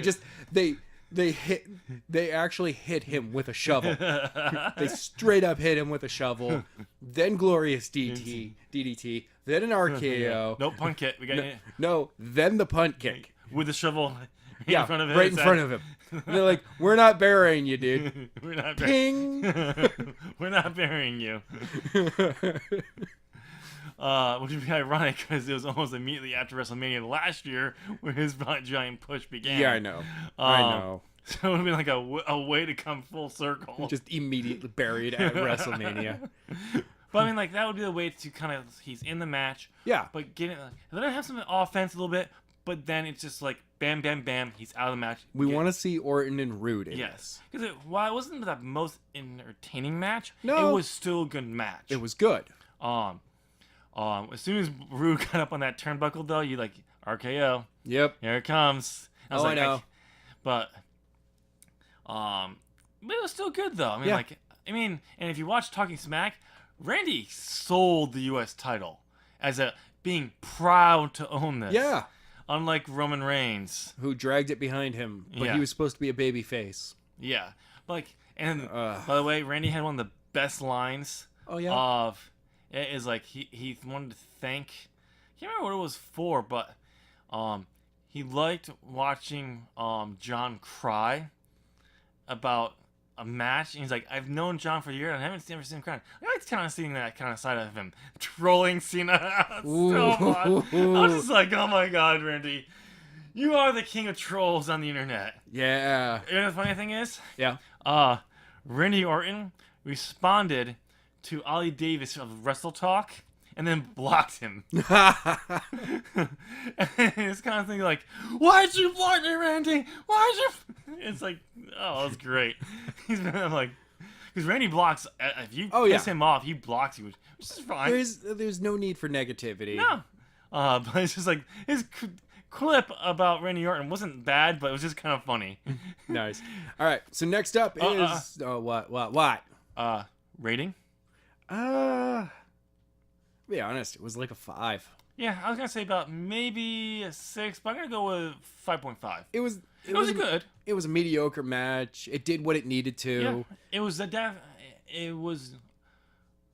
they actually hit him with a shovel. They straight up hit him with a shovel. Then glorious DDT. Then an RKO. No punt kick. We got no. Then the punt kick with the shovel. In front of him. Right in front of him. They're like, we're not burying you, dude. We're not Ping. We're not burying you. Which would be ironic because it was almost immediately after WrestleMania last year when his giant push began. Yeah, I know. I know. So it would be like a way to come full circle. Just immediately buried at WrestleMania. But I mean, like, that would be the way to kind of, he's in the match. Yeah. But let him have some offense a little bit, but then it's just like, bam, bam, bam, he's out of the match. We want to see Orton and Roode in Yes. Because while it wasn't the most entertaining match, no, it was still a good match. It was good. As soon as Roode got up on that turnbuckle, though, you like, RKO. Yep. Here it comes. I know. But it was still good, though. And if you watch Talking Smack, Randy sold the U.S. title as being proud to own this. Yeah. Unlike Roman Reigns, who dragged it behind him, but he was supposed to be a baby face. Yeah. By the way, Randy had one of the best lines. Oh yeah. Of it is like he wanted to thank. I can't remember what it was for, but he liked watching John cry about a match, and he's like, I've known John for years and I haven't ever seen him cry. I like kind of seeing that kind of side of him trolling Cena so much. I was just like, oh my god, Randy, you are the king of trolls on the internet. Yeah. You know the funny thing is? Yeah. Randy Orton responded to Ollie Davis of Wrestle Talk and then blocked him. And it's kind of thing like, why'd you block me, Randy? Why'd you? It's like, oh, that's great. I'm like, because Randy blocks. If you piss him off, he blocks you, which is fine. There's no need for negativity. No. But it's just like his clip about Randy Orton wasn't bad, but it was just kind of funny. Nice. All right. So next up is what? Rating? To be honest, it was like a 5. Yeah, I was gonna say about maybe a 6, but I'm gonna go with 5.5. It was good. It was a mediocre match. It did what it needed to. Yeah, it was it was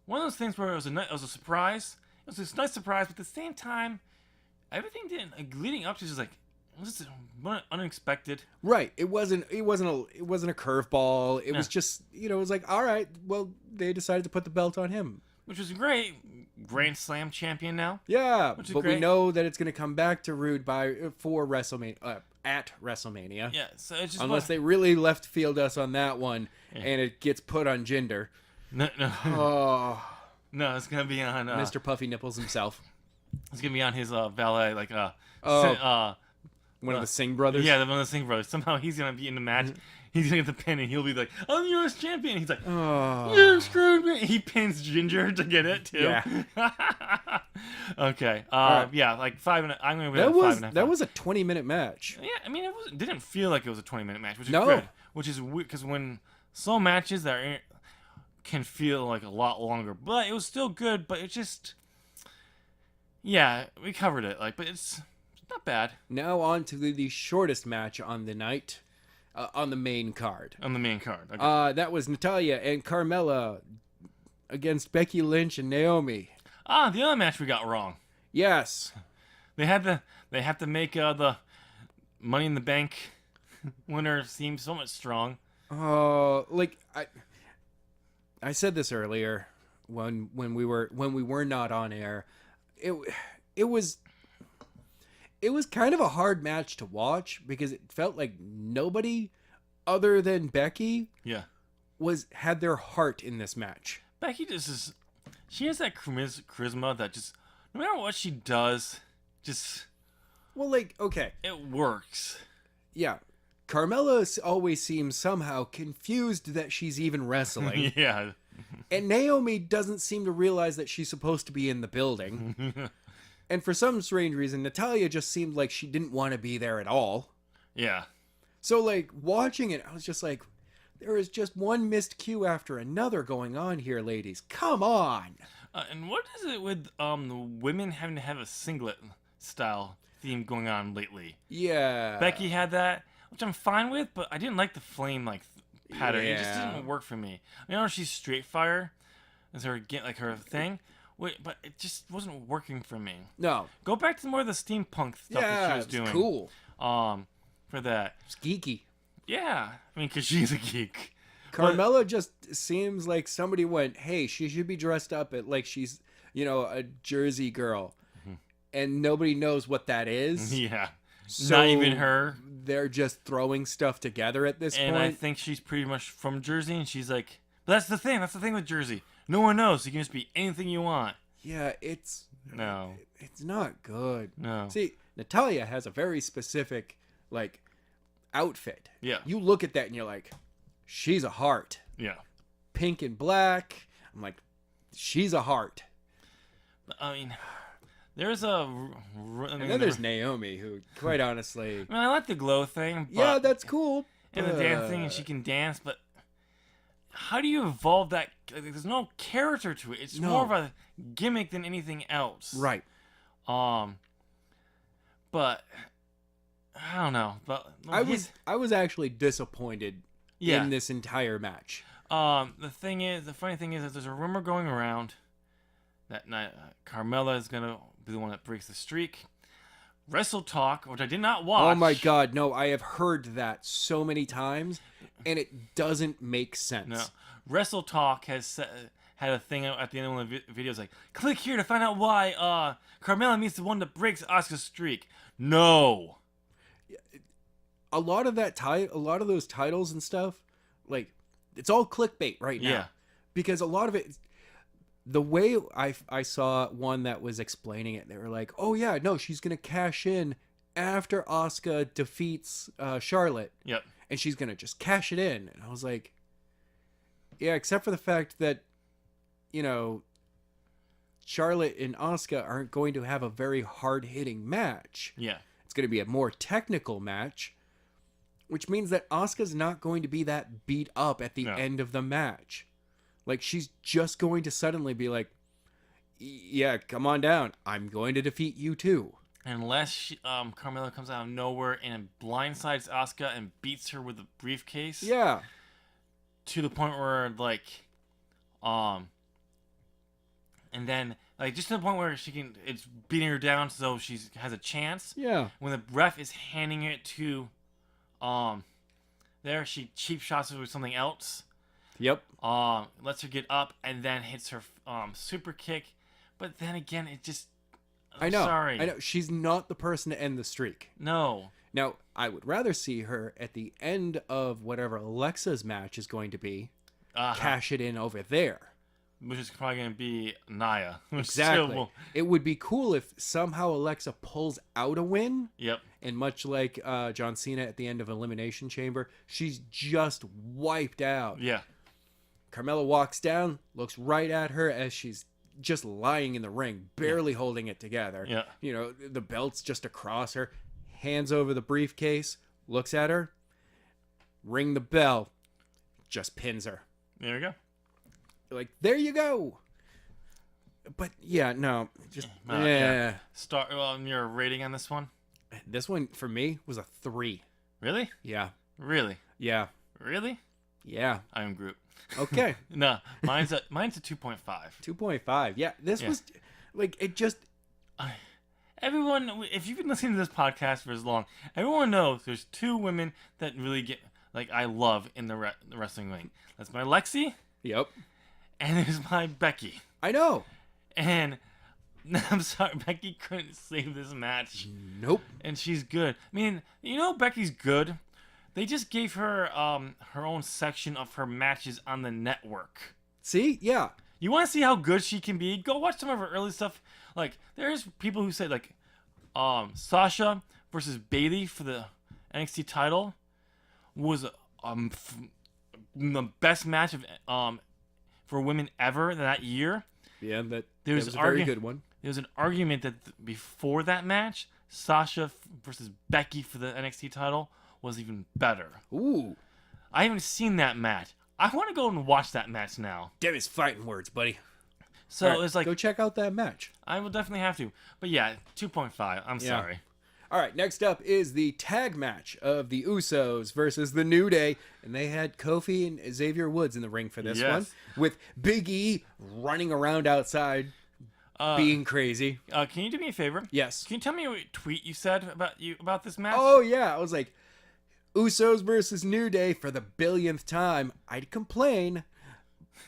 one of those things where it was a surprise. It was a nice surprise, but at the same time, everything leading up to just like, was unexpected. Right. It wasn't a curveball. It was just, it was like, all right, well, they decided to put the belt on him. Which was great. Grand Slam champion now. Yeah, which is but great. we know that it's going to come back to Rude for WrestleMania at WrestleMania. Yeah, so it's just unless they really left field us on that one, and it gets put on Jinder. No. Oh, no, it's gonna be on Mr. Puffy Nipples himself. It's gonna be on his valet, like one of the Singh brothers. Yeah, one of the Singh brothers. Somehow he's gonna be in the match. He's gonna get the pin, and he'll be like, "I'm U.S. champion." He's like, Oh. "You screwed me." He pins Ginger to get it too. Yeah. Okay. right. Yeah, like 5 and I'm gonna go 5.5. That was a 20-minute match. Yeah, I mean, didn't feel like it was a 20-minute match, which is No. good. Which is weird because when some matches can feel like a lot longer, but it was still good. But it just, yeah, we covered it. Like, but it's not bad. Now on to the shortest match on the night, on the main card. On the main card. Okay. That was Natalya and Carmella against Becky Lynch and Naomi. The other match we got wrong. Yes. They have to make the Money in the Bank winner seem so much strong. Like I said this earlier when we were not on air. It was kind of a hard match to watch because it felt like nobody other than Becky had their heart in this match. Becky she has that charisma that just no matter what she does, just okay, it works. Yeah. Carmella always seems somehow confused that she's even wrestling. Yeah. And Naomi doesn't seem to realize that she's supposed to be in the building. And for some strange reason, Natalya just seemed like she didn't want to be there at all. Yeah. So, watching it, I was just like, there is just one missed cue after another going on here, ladies. Come on! And what is it with the women having to have a singlet style theme going on lately? Yeah. Becky had that, which I'm fine with, but I didn't like the flame pattern. It just didn't work for me. I know she's straight fire, is her thing. But it just wasn't working for me. No. Go back to more of the steampunk stuff that she was doing. Cool. For that. It's geeky. Yeah. I mean, because she's a geek. Carmella just seems like somebody went, hey, she should be dressed up like she's, a Jersey girl. Mm-hmm. And nobody knows what that is. Yeah. So not even her. They're just throwing stuff together at this point. And I think she's pretty much from Jersey, and she's like, but that's the thing. That's the thing with Jersey. No one knows. You can just be anything you want. Yeah, it's not good. No. See, Natalya has a very specific outfit. Yeah. You look at that and you're like, she's a heart. Yeah. Pink and black. I'm like, she's a heart. But, I mean, there's a. And then there's Naomi, who, quite honestly, I like the glow thing. But, yeah, that's cool. And the dance thing, and she can dance, but how do you evolve that? There's no character to it. It's more of a gimmick than anything else. Right. But I don't know. But I was actually disappointed in this entire match. The funny thing is that there's a rumor going around that Carmella is gonna be the one that breaks the streak. Wrestle Talk, which I did not watch. Oh my god, no! I have heard that so many times, and it doesn't make sense. No, Wrestle Talk has had a thing at the end of one of the videos like, click here to find out why Carmella meets the one that breaks Asuka's streak. No. A lot of those titles and stuff, it's all clickbait right now. Yeah. Because a lot of it, the way I saw one that was explaining it, they were like, oh yeah, no, she's going to cash in after Asuka defeats Charlotte. Yep. And she's going to just cash it in. And I was like, yeah, except for the fact that, Charlotte and Asuka aren't going to have a very hard-hitting match. Yeah. It's going to be a more technical match, which means that Asuka's not going to be that beat up at the end of the match. She's just going to suddenly be like, yeah, come on down. I'm going to defeat you too. Unless Carmella comes out of nowhere and blindsides Asuka and beats her with a briefcase. Yeah. To the point where, and then, like just to the point where it's beating her down so she has a chance. Yeah. When the ref is handing it to, there she cheap shots her with something else. Yep. Lets her get up and then hits her super kick, but then again it just. I know. Sorry. I know. She's not the person to end the streak. No. Now, I would rather see her at the end of whatever Alexa's match is going to be, cash it in over there. Which is probably going to be Nia. Exactly. It would be cool if somehow Alexa pulls out a win. Yep. And much like John Cena at the end of Elimination Chamber, she's just wiped out. Yeah. Carmella walks down, looks right at her as she's just lying in the ring, barely holding it together. Yeah. You know, the belt's just across her. Hands over the briefcase, looks at her, ring the bell, just pins her. There we go. Like, there you go. But yeah, no, just yeah. Your rating on this one? This one for me was a 3. Really? Yeah. Really? Yeah. Really? Yeah. I am Groot. Okay. No, mine's a 2.5. 2.5. Yeah, this was like it just. Everyone, if you've been listening to this podcast for as long, everyone knows there's 2 women that really get I love in the wrestling ring. That's my Lexi. Yep. And there's my Becky. I know. And I'm sorry, Becky couldn't save this match. Nope. And she's good. I mean, Becky's good. They just gave her her own section of her matches on the network. See? Yeah. You want to see how good she can be? Go watch some of her early stuff. Like, there's people who say, Sasha versus Bayley for the NXT title was the best match of for women ever that year. Yeah, that was a very good one. There was an argument that before that match, Sasha versus Becky for the NXT title was even better. Ooh. I haven't seen that match. I want to go and watch that match now. Damn, it's fighting words, buddy. So right, it's like, go check out that match. I will definitely have to. But yeah, 2.5. I'm sorry. All right, next up is the tag match of the Usos versus the New Day. And they had Kofi and Xavier Woods in the ring for this one. With Big E running around outside, being crazy. Can you do me a favor? Yes. Can you tell me what tweet you said about this match? Oh, yeah. I was like, Usos versus New Day for the billionth time. I'd complain,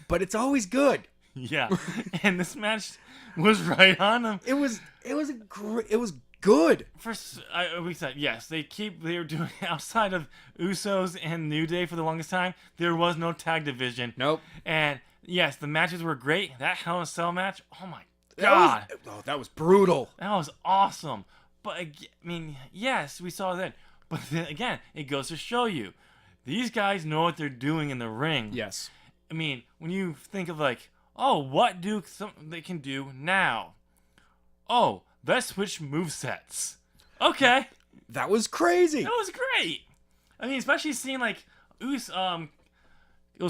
but it's always good. Yeah. And this match was right on them. It was good. First, we said yes. They were doing outside of Usos and New Day for the longest time. There was no tag division. Nope. And yes, the matches were great. That Hell in a Cell match. Oh my God. That was brutal. That was awesome. But I mean, yes, we saw that. But then again, it goes to show you, these guys know what they're doing in the ring. Yes. I mean, when you think of what they can do now? Oh, let's switch movesets. Okay. That was crazy. That was great. I mean, especially seeing it was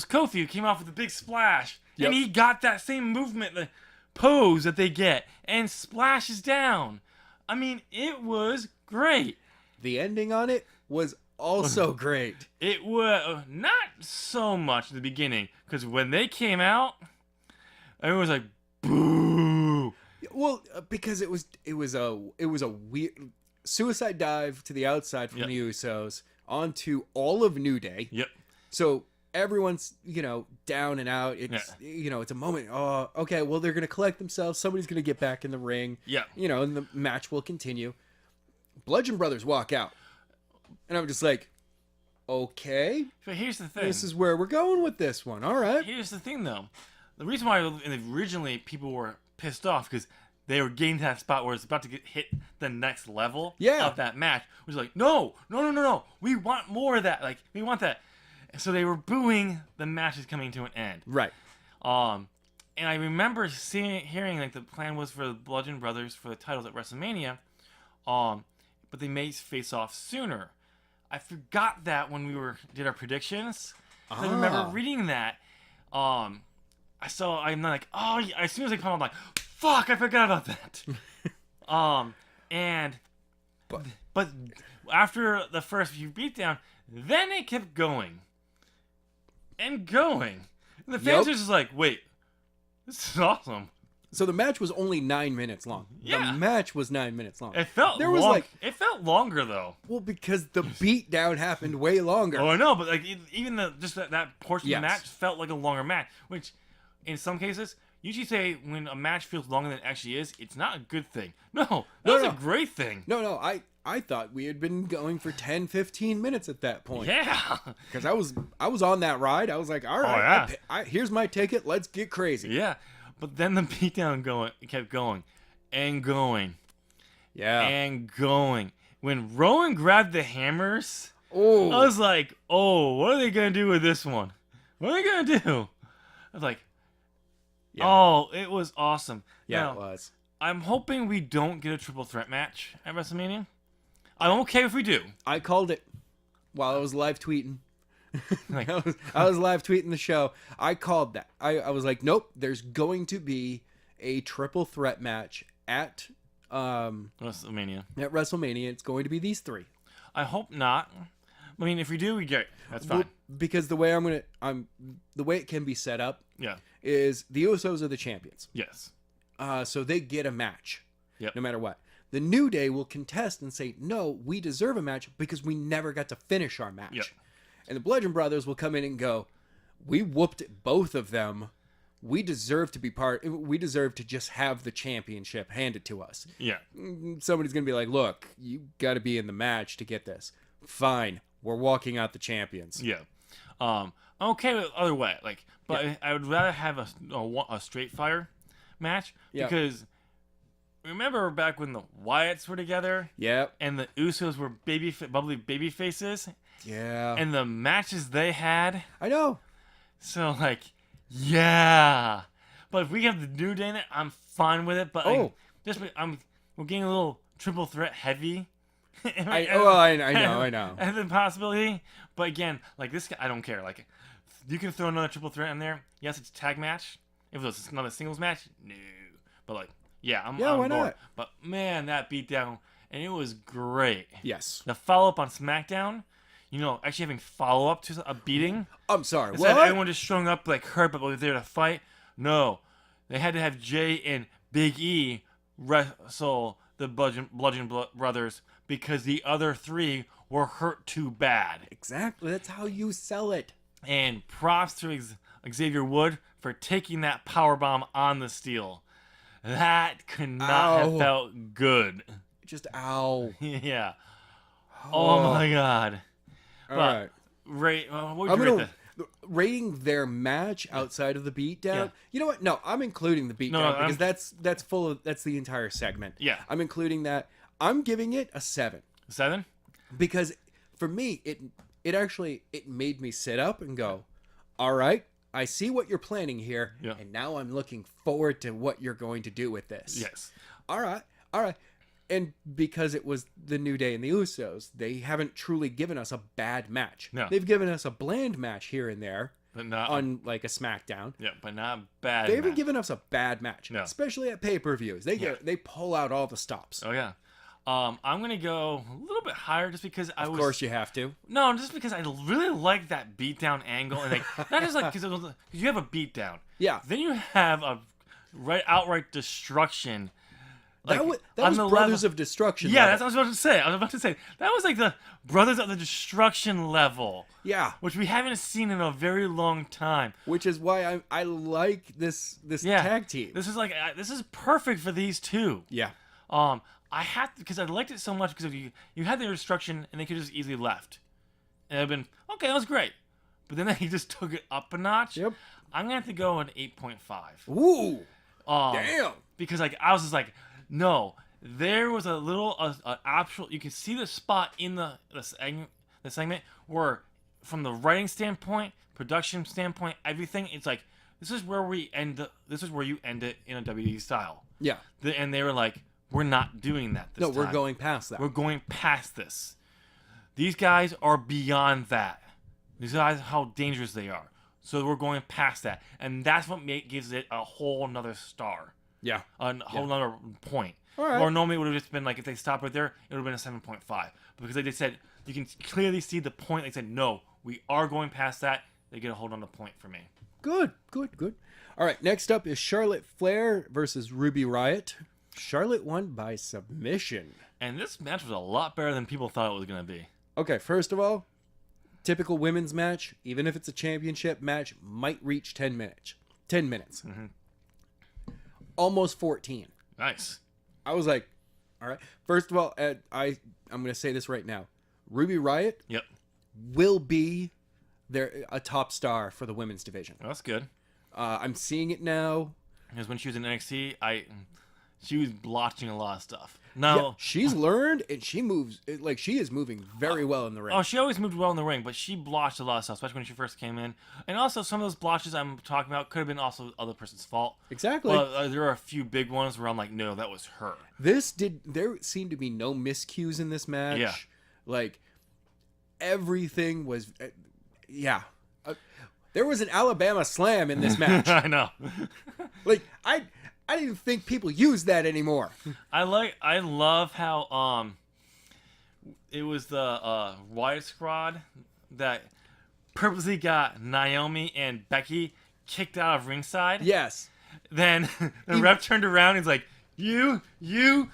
Kofi who came off with a big splash. Yep. And he got that same movement, the pose that they get, and splashes down. I mean, it was great. The ending on it was also great. It was not so much at the beginning, because when they came out, everyone was like, boo. Well, because it was a weird suicide dive to the outside from the Usos onto all of New Day. Yep. So everyone's, down and out. It's, it's a moment. Oh, okay. Well, they're going to collect themselves. Somebody's going to get back in the ring. Yeah. And the match will continue. Bludgeon Brothers walk out. And I'm just like, okay. But here's the thing. This is where we're going with this one. All right. Here's the thing, though. The reason why originally people were pissed off because they were getting to that spot where it's about to hit the next level of that match. It was like, no. We want more of that. We want that. So they were booing the matches coming to an end. Right. And I remember hearing the plan was for the Bludgeon Brothers for the titles at WrestleMania. But they may face off sooner. I forgot that when we did our predictions. I remember reading that. I'm like, oh, yeah. As soon as they come, I'm like, fuck, I forgot about that. But after the first few beatdown, then it kept going and going. And the fans are just like, wait, this is awesome. So the match was only 9 minutes long. Yeah. The match was 9 minutes long. It felt There was long. like, It felt longer though. well, because the beatdown happened way longer. Oh, I know, but like even just that portion Yes. of the match felt like a longer match, which in some cases, usually say when a match feels longer than it actually is, it's not a good thing. No, that was no. a great thing. No, I thought we had been going for 10, 15 minutes at that point. Yeah. Because I was on that ride. I was like, all right, yeah. here's my ticket. Let's get crazy. Yeah. But then the beatdown kept going and going Yeah. and going. When Rowan grabbed the hammers, Oh. I was like, oh, what are they going to do with this one? What are they going to do? I was like, Yeah. oh, it was awesome. Yeah, Now, it was. I'm hoping we don't get a triple threat match at WrestleMania. I'm okay if we do. I called it while I was live tweeting. Like, I was live tweeting the show. I called that. I was like, nope, there's going to be a triple threat match at WrestleMania. WrestleMania. It's going to be these three. I hope not. I mean, if we do, we get it. That's fine. Well, because the way the way it can be set up Yeah. is the Usos are the champions. Yes. So they get a match. Yep. No matter what. The New Day will contest and say, no, we deserve a match because we never got to finish our match. Yep. And the Bludgeon Brothers will come in and go, we whooped both of them. We deserve to be we deserve to just have the championship handed to us. Yeah. Somebody's going to be like, look, you got to be in the match to get this. Fine. We're walking out the champions. Yeah. I'm okay with other way. Like, but I would rather have a straight fire match because remember back when the Wyatts were together? Yep. And the Usos were bubbly baby faces? Yeah. And the matches they had? I know. So, like, yeah. But if we have the New Day in it, I'm fine with it. But we're getting a little triple threat heavy. I know. And the possibility. But again, like this guy, I don't care. Like, you can throw another triple threat in there. Yes, it's a tag match. If it was another singles match, no. But like, I'm why on board. not? But man, that beatdown, and it was great. Yes. The follow up on SmackDown, actually having follow up to a beating. I'm sorry. Instead of What? everyone just showing up like hurt, but was there to fight. No, they had to have Jay and Big E wrestle the Bludgeon Brothers because the other three were hurt too bad. Exactly. That's how you sell it. And props to Xavier Wood for taking that powerbomb on the steel. That could not have felt good. Just ow. Yeah. Oh my God. All right. What would you rate that? Rating their match outside of the beatdown. Yeah. You know what? No, I'm including the beatdown No, because that's the entire segment. Yeah. I'm including that. I'm giving it a 7 7? because for me it actually made me sit up and go, all right, I see what you're planning here, and now I'm looking forward to what you're going to do with this. Yes. All right. And because it was the New Day and the Usos, they haven't truly given us a bad match. No. They've given us a bland match here and there, But not on like a SmackDown. Yeah, but not bad. They haven't match. given us a bad match, No. especially at pay-per-views. They pull out all the stops. Oh yeah. I'm gonna go a little bit higher just because Of course, you have to. No, just because I really like that beatdown angle, and like not just like because you have a beatdown. Yeah. Then you have a outright destruction. Like, that was on the Brothers level- of Destruction. Yeah, level. that's what I was about to say. That was like the Brothers of the Destruction level. Yeah. Which we haven't seen in a very long time. Which is why I like this tag team. This is perfect for these two. Yeah. I had because I liked it so much because you had their destruction and they could just easily left, and I've been okay. That was great, but then he just took it up a notch. Yep. I'm gonna have to go an 8.5. Ooh. Um, Damn. Because like I was just like, no, there was a little actual. You can see the spot in the segment where, from the writing standpoint, production standpoint, everything. It's like this is where we end. This is where you end it in a WWE style. Yeah. And they were like, we're not doing that this time. No, we're going past that. We're going past this. These guys are beyond that. These guys, how dangerous they are. So we're going past that. And that's what gives it a whole nother star. Yeah. A whole nother point. All right. Or normally it would have just been like, if they stopped right there, it would have been a 7.5. Because they just said, you can clearly see the point. They said, no, we are going past that. They get a whole nother point for me. Good. All right, next up is Charlotte Flair versus Ruby Riott. Charlotte won by submission. And this match was a lot better than people thought it was going to be. Okay, first of all, typical women's match, even if it's a championship match, might reach 10 minutes. 10 minutes. Mm-hmm. Almost 14. Nice. I was like, all right. First of all, I'm going to say this right now. Ruby Riott Yep. will be a top star for the women's division. Well, that's good. I'm seeing it now. Because when she was in NXT, she was blotching a lot of stuff. No, Yeah, she's learned, and she moves like she is moving very well in the ring. oh, she always moved well in the ring, but she blotched a lot of stuff, especially when she first came in. And also, some of those blotches I'm talking about could have been also the other person's fault. Exactly. But there are a few big ones where I'm like, no, that was her. There seemed to be no miscues in this match. Yeah. Like everything was, there was an Alabama slam in this match. I know. Like I didn't think people use that anymore. I love how it was the Wyatt Squad that purposely got Naomi and Becky kicked out of ringside. Yes. Then the ref turned around and he's like, you, no.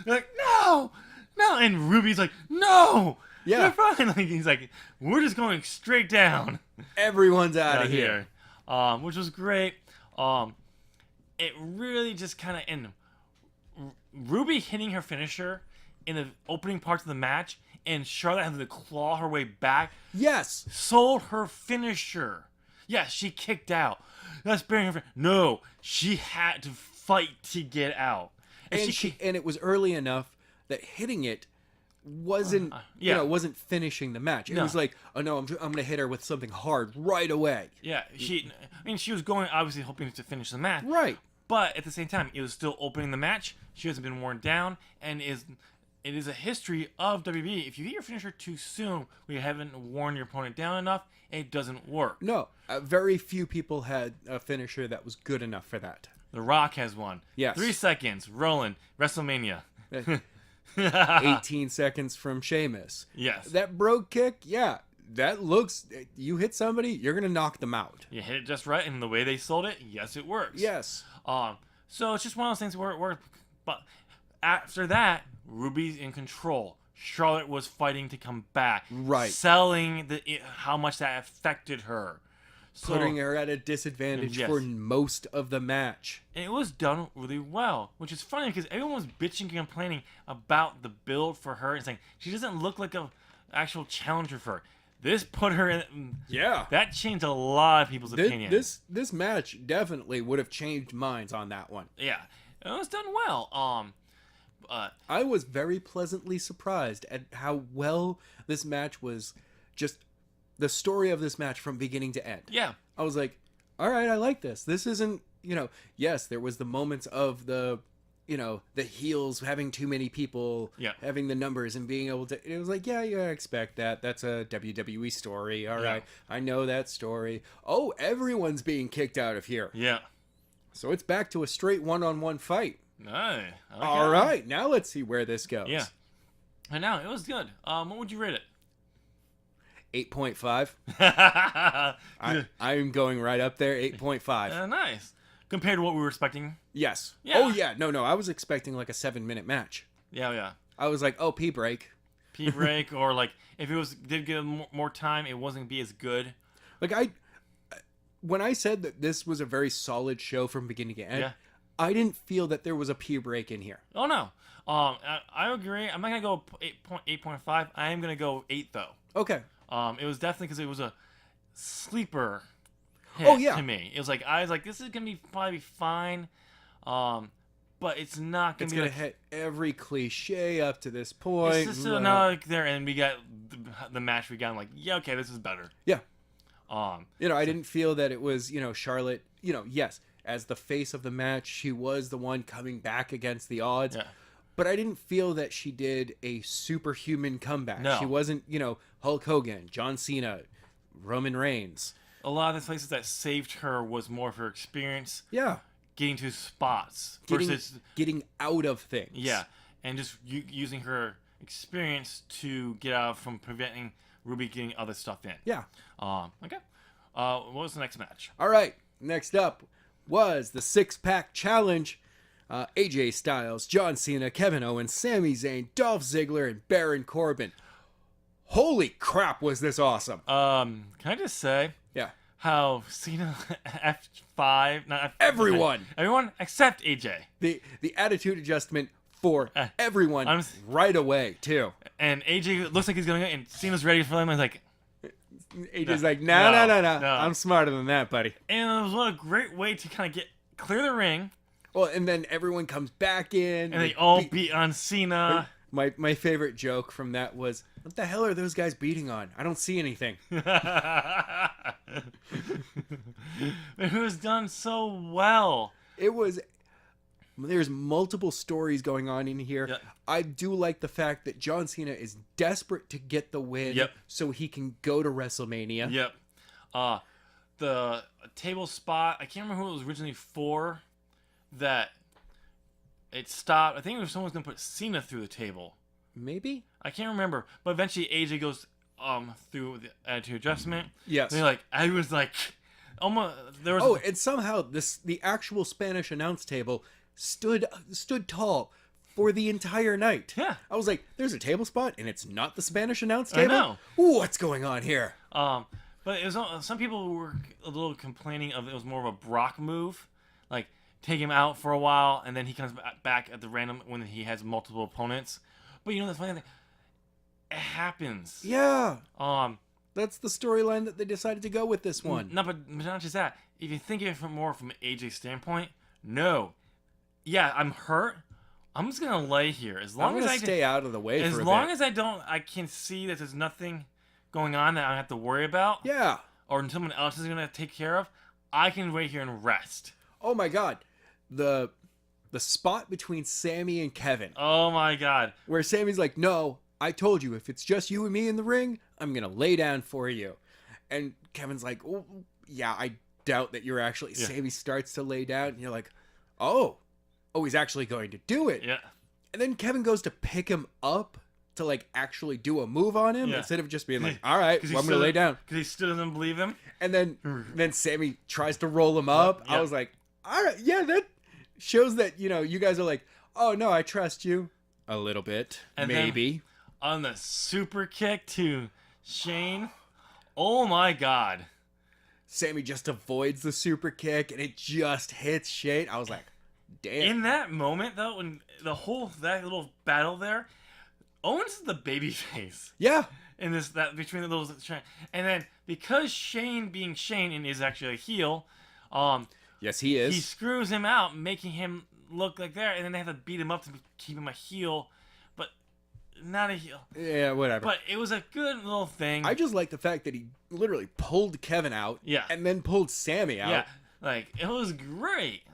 They're like, no, and Ruby's like, no, Yeah. you're fine. Like, he's like, we're just going straight down Everyone's out of here. Which was great. It really just kind of, and Ruby hitting her finisher in the opening parts of the match, and Charlotte having to claw her way back, Yes. sold her finisher. Yeah, she kicked out. That's burying her. No, she had to fight to get out. And it was early enough that hitting it wasn't wasn't finishing the match. It No. was like, oh no, I'm gonna hit her with something hard right away. Yeah, she was going obviously hoping to finish the match. Right. But at the same time, it was still opening the match. She hasn't been worn down, and it is a history of WWE. If you hit your finisher too soon, where you haven't worn your opponent down enough, it doesn't work. No, very few people had a finisher that was good enough for that. The Rock has one. Yes. 3 seconds, rolling, WrestleMania. 18 seconds from Sheamus. Yes. That brogue kick, yeah, that looks. You hit somebody, you're gonna knock them out. You hit it just right, and the way they sold it, yes, it works. Yes. So it's just one of those things where it worked. But after that, Ruby's in control. Charlotte was fighting to come back. Right. Selling how much that affected her. So, Putting her at a disadvantage Yes. for most of the match. and it was done really well, which is funny because everyone was bitching and complaining about the build for her and saying she doesn't look like an actual challenger for her. This put her in. Yeah. That changed a lot of people's opinion. This match definitely would have changed minds on that one. Yeah, it was done well. I was very pleasantly surprised at how well this match was. Just the story of this match from beginning to end. Yeah. I was like, all right, I like this. This isn't, yes, there was the moments of the heels having too many people, Yeah. having the numbers and being able to. It was like, yeah, I expect that. That's a WWE story. All right, I know that story. Oh, everyone's being kicked out of here. Yeah. So it's back to a straight one-on-one fight. No. All right, now let's see where this goes. Yeah. And now it was good. What would you rate it? 8.5. I'm going right up there. 8.5. Nice. Compared to what we were expecting. Yes. Yeah. Oh yeah. No. I was expecting like a 7-minute match. Yeah. I was like, oh, pee break. Pee break, or like if it did get more time, it wasn't gonna be as good. Like when I said that this was a very solid show from beginning to end, Yeah. I didn't feel that there was a pee break in here. Oh no. I agree. I'm not gonna go 8.5. I am gonna go 8 though. Okay. It was definitely because it was a sleeper hit to me. It was like I was like, this is gonna be probably fine, but it's not gonna It's be. gonna like, hit every cliche up to this point. It's just not like there, and we got the match we got. I'm like, yeah, okay, this is better. Yeah. Um, I didn't feel that it was, Charlotte, yes, as the face of the match, she was the one coming back against the odds. Yeah. But I didn't feel that she did a superhuman comeback. No. She wasn't, Hulk Hogan, John Cena, Roman Reigns. a lot of the places that saved her was more of her experience Yeah. getting to spots versus Getting out of things. yeah, and just using her experience to get out from preventing Ruby getting other stuff in. Yeah. Okay. What was the next match? All right, next up was the six-pack challenge. AJ Styles, John Cena, Kevin Owens, Sami Zayn, Dolph Ziggler, and Baron Corbin. Holy crap, was this awesome. Can I just say Yeah. how Cena F5, not F5, Everyone. everyone except AJ. The attitude adjustment for everyone right away, too. And AJ looks like he's going, and Cena's ready for him. I was like, AJ's like, no. I'm smarter than that, buddy. and it was what a great way to kind of clear the ring. Well, and then everyone comes back in. And they all beat on Cena. My favorite joke from that was, what the hell are those guys beating on? I don't see anything. It was done so well. There's multiple stories going on in here. Yep. I do like the fact that John Cena is desperate to get the win so he can go to WrestleMania. Yep. The table spot, I can't remember who it was originally for, that it stopped. I think it was someone was going to put Cena through the table. Maybe? I can't remember. But eventually AJ goes through the attitude adjustment. Yes. And I was like, almost, there was... and somehow the actual Spanish announce table stood tall for the entire night. Yeah. I was like, there's a table spot and it's not the Spanish announce table? I know. Ooh, what's going on here? But it was, some people were a little complaining of it was more of a Brock move. Like, take him out for a while, and then he comes back at the random when he has multiple opponents. But you know, the funny thing, it happens. Yeah. That's the storyline that they decided to go with this one. No, but not just that. If you think of it more from an AJ standpoint, no. Yeah, I'm hurt. I'm just gonna lay here as long as I stay out of the way. As for a long bit. as I can see that there's nothing going on that I have to worry about. Yeah. Or someone else is gonna take care of. I can wait here and rest. Oh my God, the spot between Sammy and Kevin. Oh my God. Where Sammy's like, no, I told you, if it's just you and me in the ring, I'm going to lay down for you. And Kevin's like, oh, yeah, I doubt that you're actually... Yeah. Sammy starts to lay down, and you're like, oh, he's actually going to do it. Yeah. And then Kevin goes to pick him up to, actually do a move on him instead of just being like, all right, well, I'm going to lay down. Because he still doesn't believe him. And then Sammy tries to roll him up. I was like, all right, yeah, that shows that, you guys are like, oh, no, I trust you. A little bit, and maybe. On the super kick to Shane. Oh my God. Sammy just avoids the super kick and it just hits Shane. I was like, damn. In that moment though, when that little battle there, Owens is the babyface. Yeah. In that between those, and then because Shane being Shane and is actually a heel, yes he is. He screws him out, making him look like there, and then they have to beat him up to keep him a heel. Not a heel. Yeah, whatever. But it was a good little thing. I just like the fact that he literally pulled Kevin out. Yeah. And then pulled Sammy out. Yeah. It was great.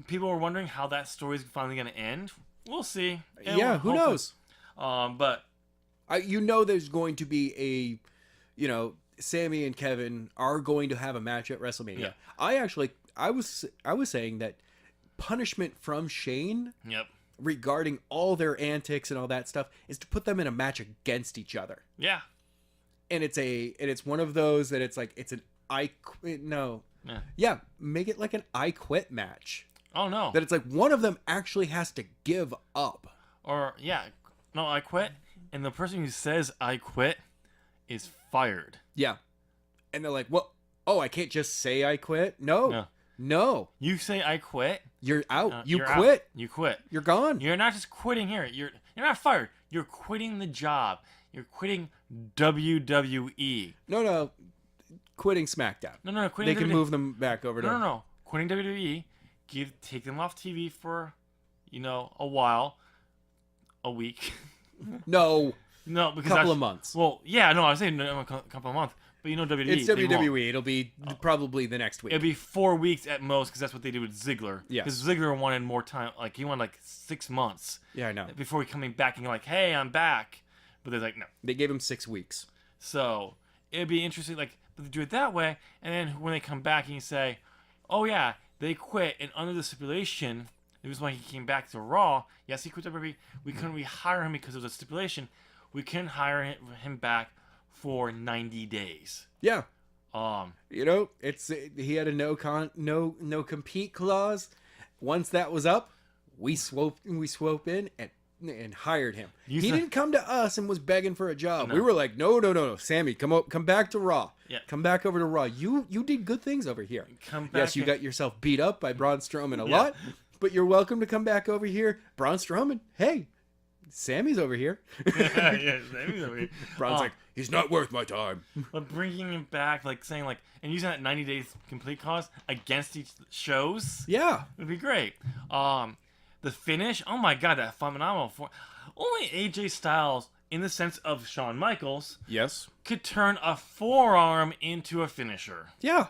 People were wondering how that story's finally going to end. We'll see. Who knows? But there's going to be Sammy and Kevin are going to have a match at WrestleMania. Yeah. I was saying that punishment from Shane. Yep. Regarding all their antics and all that stuff is to put them in a match against each other. Yeah. And it's one of those that it's like it's an I quit make it like an I quit match. Oh no. That it's like one of them actually has to give up. Or no, I quit, and the person who says I quit is fired. Yeah. And they're like, "Well, I can't just say I quit." No. You say I quit. You're out. You you're quit. Out. You quit. You're gone. You're not just quitting here. You're not fired. You're quitting the job. You're quitting WWE. No. Quitting SmackDown. No. Quitting. They can move them back over to. No. Quitting WWE. Take them off TV for, a while, a week. No, because couple of months. Well, yeah, no, I was saying a couple of months. But WWE. It's WWE. It'll be probably the next week. It'll be 4 weeks at most because that's what they did with Ziggler. Yeah. Because Ziggler wanted more time. He wanted 6 months. Yeah, I know. Before coming back and hey, I'm back. But they're like, no. They gave him 6 weeks. So it'd be interesting, but they do it that way. And then when they come back and you say, oh yeah, they quit. And under the stipulation, it was when he came back to Raw. Yes, he quit WWE. We couldn't rehire him because of the stipulation. We couldn't hire him back for 90 days. Yeah. You know, he had a no compete clause. Once that was up, we swooped in and hired him. He didn't come to us and was begging for a job. No. We were like, no, Sammy, come back to Raw. Yeah. Come back over to Raw. You did good things over here. Come back. Yes, you got yourself beat up by Braun Strowman a lot, but you're welcome to come back over here. Braun Strowman, hey, Sammy's over here. Yeah, Sammy's over here. Braun's like, he's not worth my time. But bringing him back, like saying like, and using that 90 days complete clause against each shows, Yeah. would be great. The finish, oh my god, that phenomenal. Only AJ Styles, in the sense of Shawn Michaels, Yes. could turn a forearm into a finisher. Yeah.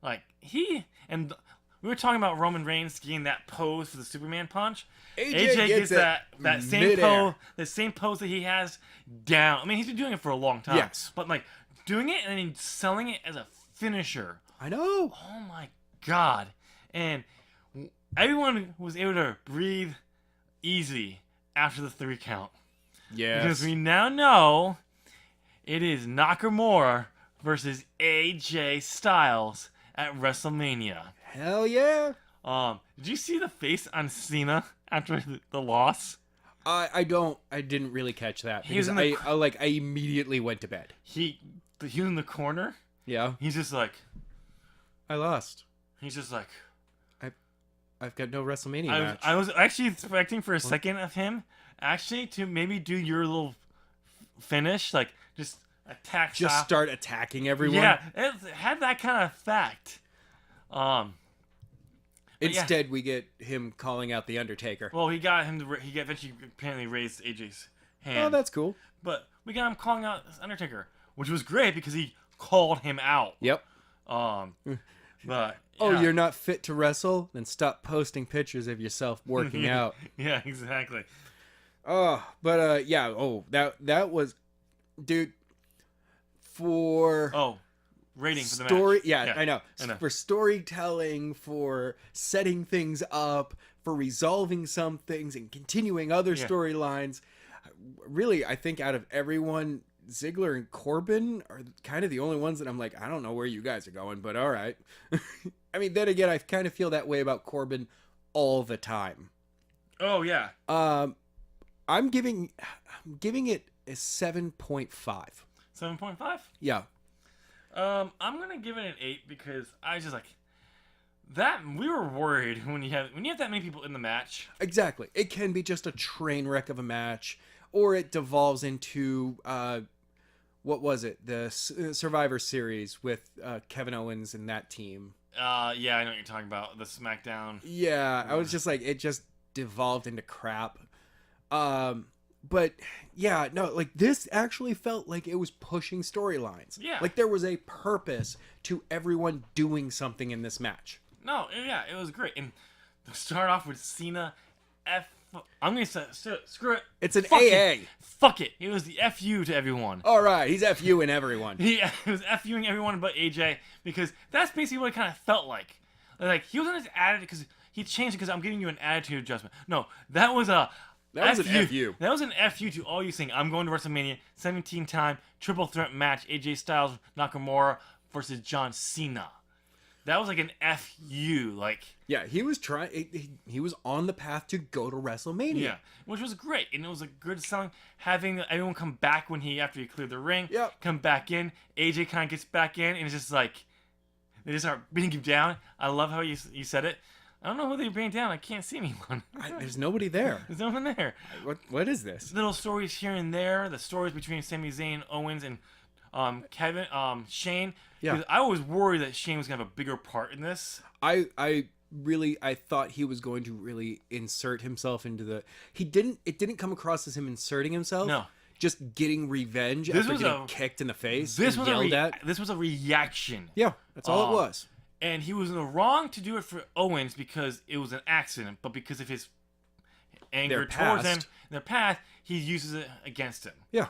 Like and we were talking about Roman Reigns getting that pose for the Superman punch. AJ gets that same midair. pose, the same pose that he has down. I mean, he's been doing it for a long time. Yes. But like doing it and then selling it as a finisher. I know. Oh my god. And everyone was able to breathe easy after the 3 count. Yes. Because we now know it is Nakamura versus AJ Styles at WrestleMania. Hell yeah. Did you see the face on Cena after the loss? I didn't really catch that He was because in the I immediately went to bed. He was in the corner. Yeah. He's just like I lost. I've got no WrestleMania match. I was actually expecting for a second of him actually to maybe do your little finish, like just attack. Just style. start attacking everyone. Yeah, it had that kind of effect. Instead, we get him calling out the Undertaker. Well, he got him to. He eventually apparently raised AJ's hand. Oh, that's cool. But we got him calling out Undertaker, which was great because he called him out. Yep. But Oh, yeah. you're not fit to wrestle? Then stop posting pictures of yourself working out. Yeah, exactly. Oh, but yeah. Oh, that was, dude. For Rating for the story, match. yeah, I know. For storytelling, for setting things up, for resolving some things and continuing other storylines. Really, I think out of everyone, Ziggler and Corbin are kind of the only ones that I'm like, I don't know where you guys are going, but all right. I mean, then again, I kind of feel that way about Corbin all the time. Oh yeah. I'm giving it a 7.5. 7.5. Yeah. I'm gonna give it an 8 because I just like that. We were worried when you have that many people in the match. Exactly. It can be just a train wreck of a match, or it devolves into what was it? The Survivor Series with Kevin Owens and that team. Yeah, I know what you're talking about. The SmackDown. Yeah, I was just like, it just devolved into crap. But yeah, no, like this actually felt like it was pushing storylines. Yeah. Like there was a purpose to everyone doing something in this match. No, yeah, it was great. And to start off with Cena, I'm gonna say screw it. It's an Fuck AA. It. Fuck it. It was the FU to everyone. All right, he's FU in everyone. It was FUing everyone but AJ because that's basically what it kind of felt like. Like he was on his attitude because he changed it because I'm giving you an attitude adjustment. No, that was an FU. That was an FU to all you saying, I'm going to WrestleMania, 17-time triple threat match, AJ Styles, Nakamura versus John Cena. That was like an FU, like... Yeah, he was he was on the path to go to WrestleMania. Yeah, which was great, and it was a good selling, having everyone come back after he cleared the ring, come back in, AJ kind of gets back in, and it's just like, they just start beating him down. I love how you said it. I don't know who they're bringing down. I can't see anyone. There's nobody there. There's no one there. What is this? Little stories here and there. The stories between Sami Zayn, Owens, and Shane. Yeah. I was worried that Shane was gonna have a bigger part in this. I thought he was going to really insert himself into the. It didn't come across as him inserting himself. No. Just getting revenge after getting kicked in the face. This was yelled at. This was a reaction. Yeah, that's all it was. And he was in the wrong to do it for Owens because it was an accident, but because of his anger towards him, their past, he uses it against him. Yeah.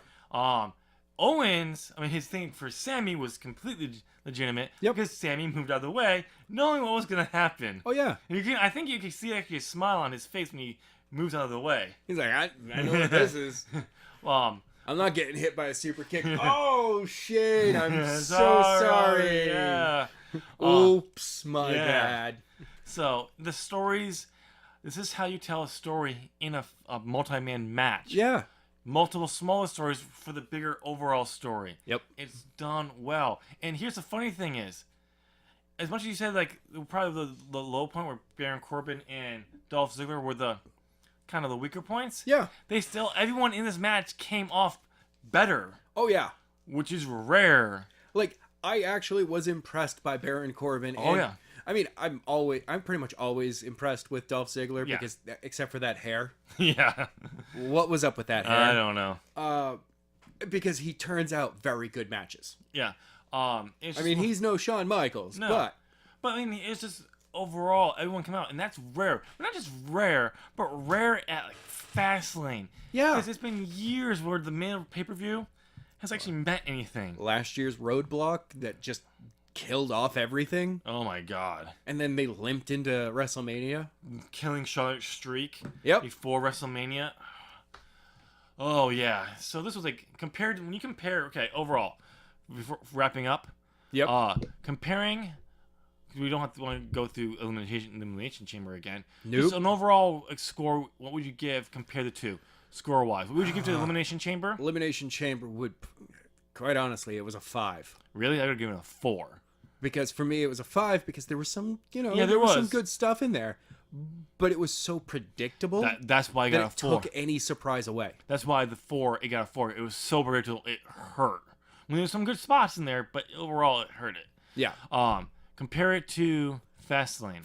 Owens, I mean, his thing for Sammy was completely legitimate because Sammy moved out of the way, knowing what was going to happen. Oh, yeah. I think you can see actually a smile on his face when he moves out of the way. He's like, I know what this is. I'm not getting hit by a super kick. Oh, shit. I'm so sorry. Yeah. Oops, my yeah. bad. So, the stories... This is how you tell a story in a multi-man match. Yeah. Multiple smaller stories for the bigger overall story. Yep. It's done well. And here's the funny thing is, as much as you said, like, probably the low point where Baron Corbin and Dolph Ziggler were the kind of the weaker points. Yeah. Everyone in this match came off better. Oh, yeah. Which is rare. Like, I actually was impressed by Baron Corbin. Oh, yeah. I mean, I'm pretty much always impressed with Dolph Ziggler because, except for that hair. Yeah. What was up with that hair? I don't know. Because he turns out very good matches. Yeah. He's no Shawn Michaels, but I mean, it's just overall everyone came out, and that's rare. But not just rare, but rare at like Fastlane. Yeah. Because it's been years where the main pay-per-view has actually meant anything. Last year's Roadblock that just killed off everything. Oh my god. And then they limped into WrestleMania. Killing Charlotte streak. Yep. Before WrestleMania. Oh yeah. So this was like when you compare overall, before wrapping up. Yep. Comparing, we don't have to want to go through elimination chamber again. Nope. Just an overall score, what would you give compare the two score wise? What would you give to the elimination chamber? Elimination Chamber would, quite honestly, it was a 5. Really? I would give it a 4. Because for me, it was a 5 because there was some, there there was was some good stuff in there. But it was so predictable that's why I got a 4. Took any surprise away. That's why it got a 4. It was so predictable, it hurt. I mean, there's some good spots in there, but overall, it hurt it. Yeah. Compare it to Fastlane.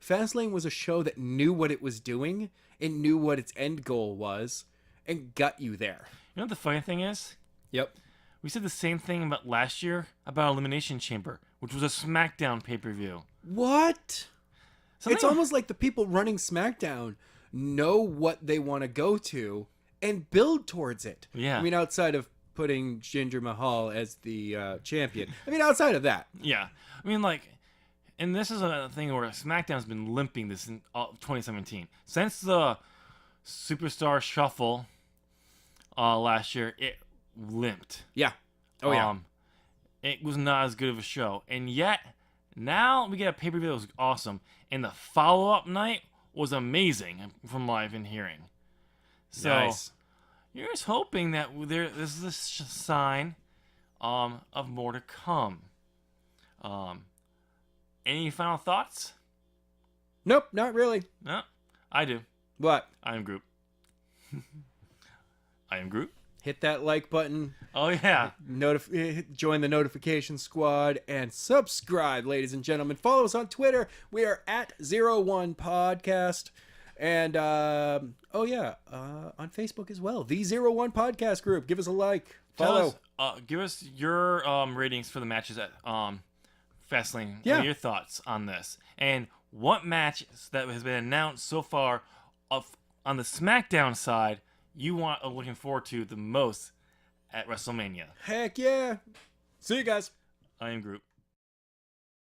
Fastlane was a show that knew what it was doing and knew what its end goal was and got you there. You know what the funny thing is? Yep. We said the same thing about last year about Elimination Chamber, which was a SmackDown pay-per-view. What? It's almost like the people running SmackDown know what they want to go to and build towards it. Yeah. I mean, outside of putting Jinder Mahal as the champion. I mean, outside of that. Yeah. I mean, like, and this is a thing where SmackDown's been limping this in 2017. Since the Superstar Shuffle last year, it limped. Yeah. Oh, yeah. It was not as good of a show. And yet, now we get a pay-per-view that was awesome. And the follow-up night was amazing from what I've been hearing. So, nice. You're just hoping that this is a sign of more to come. Any final thoughts? Nope, not really. No, I do. What? I am Groot. I am Groot. Hit that like button. Oh, yeah. Join the notification squad and subscribe, ladies and gentlemen. Follow us on Twitter. We are at 01 Podcast. And, on Facebook as well. The 01 Podcast Group. Give us a like. Follow. Give us your ratings for the matches at Fastlane. Yeah. What are your thoughts on this? And what match that has been announced so far on the SmackDown side you are looking forward to the most at WrestleMania? Heck yeah. See you guys. I am Groot.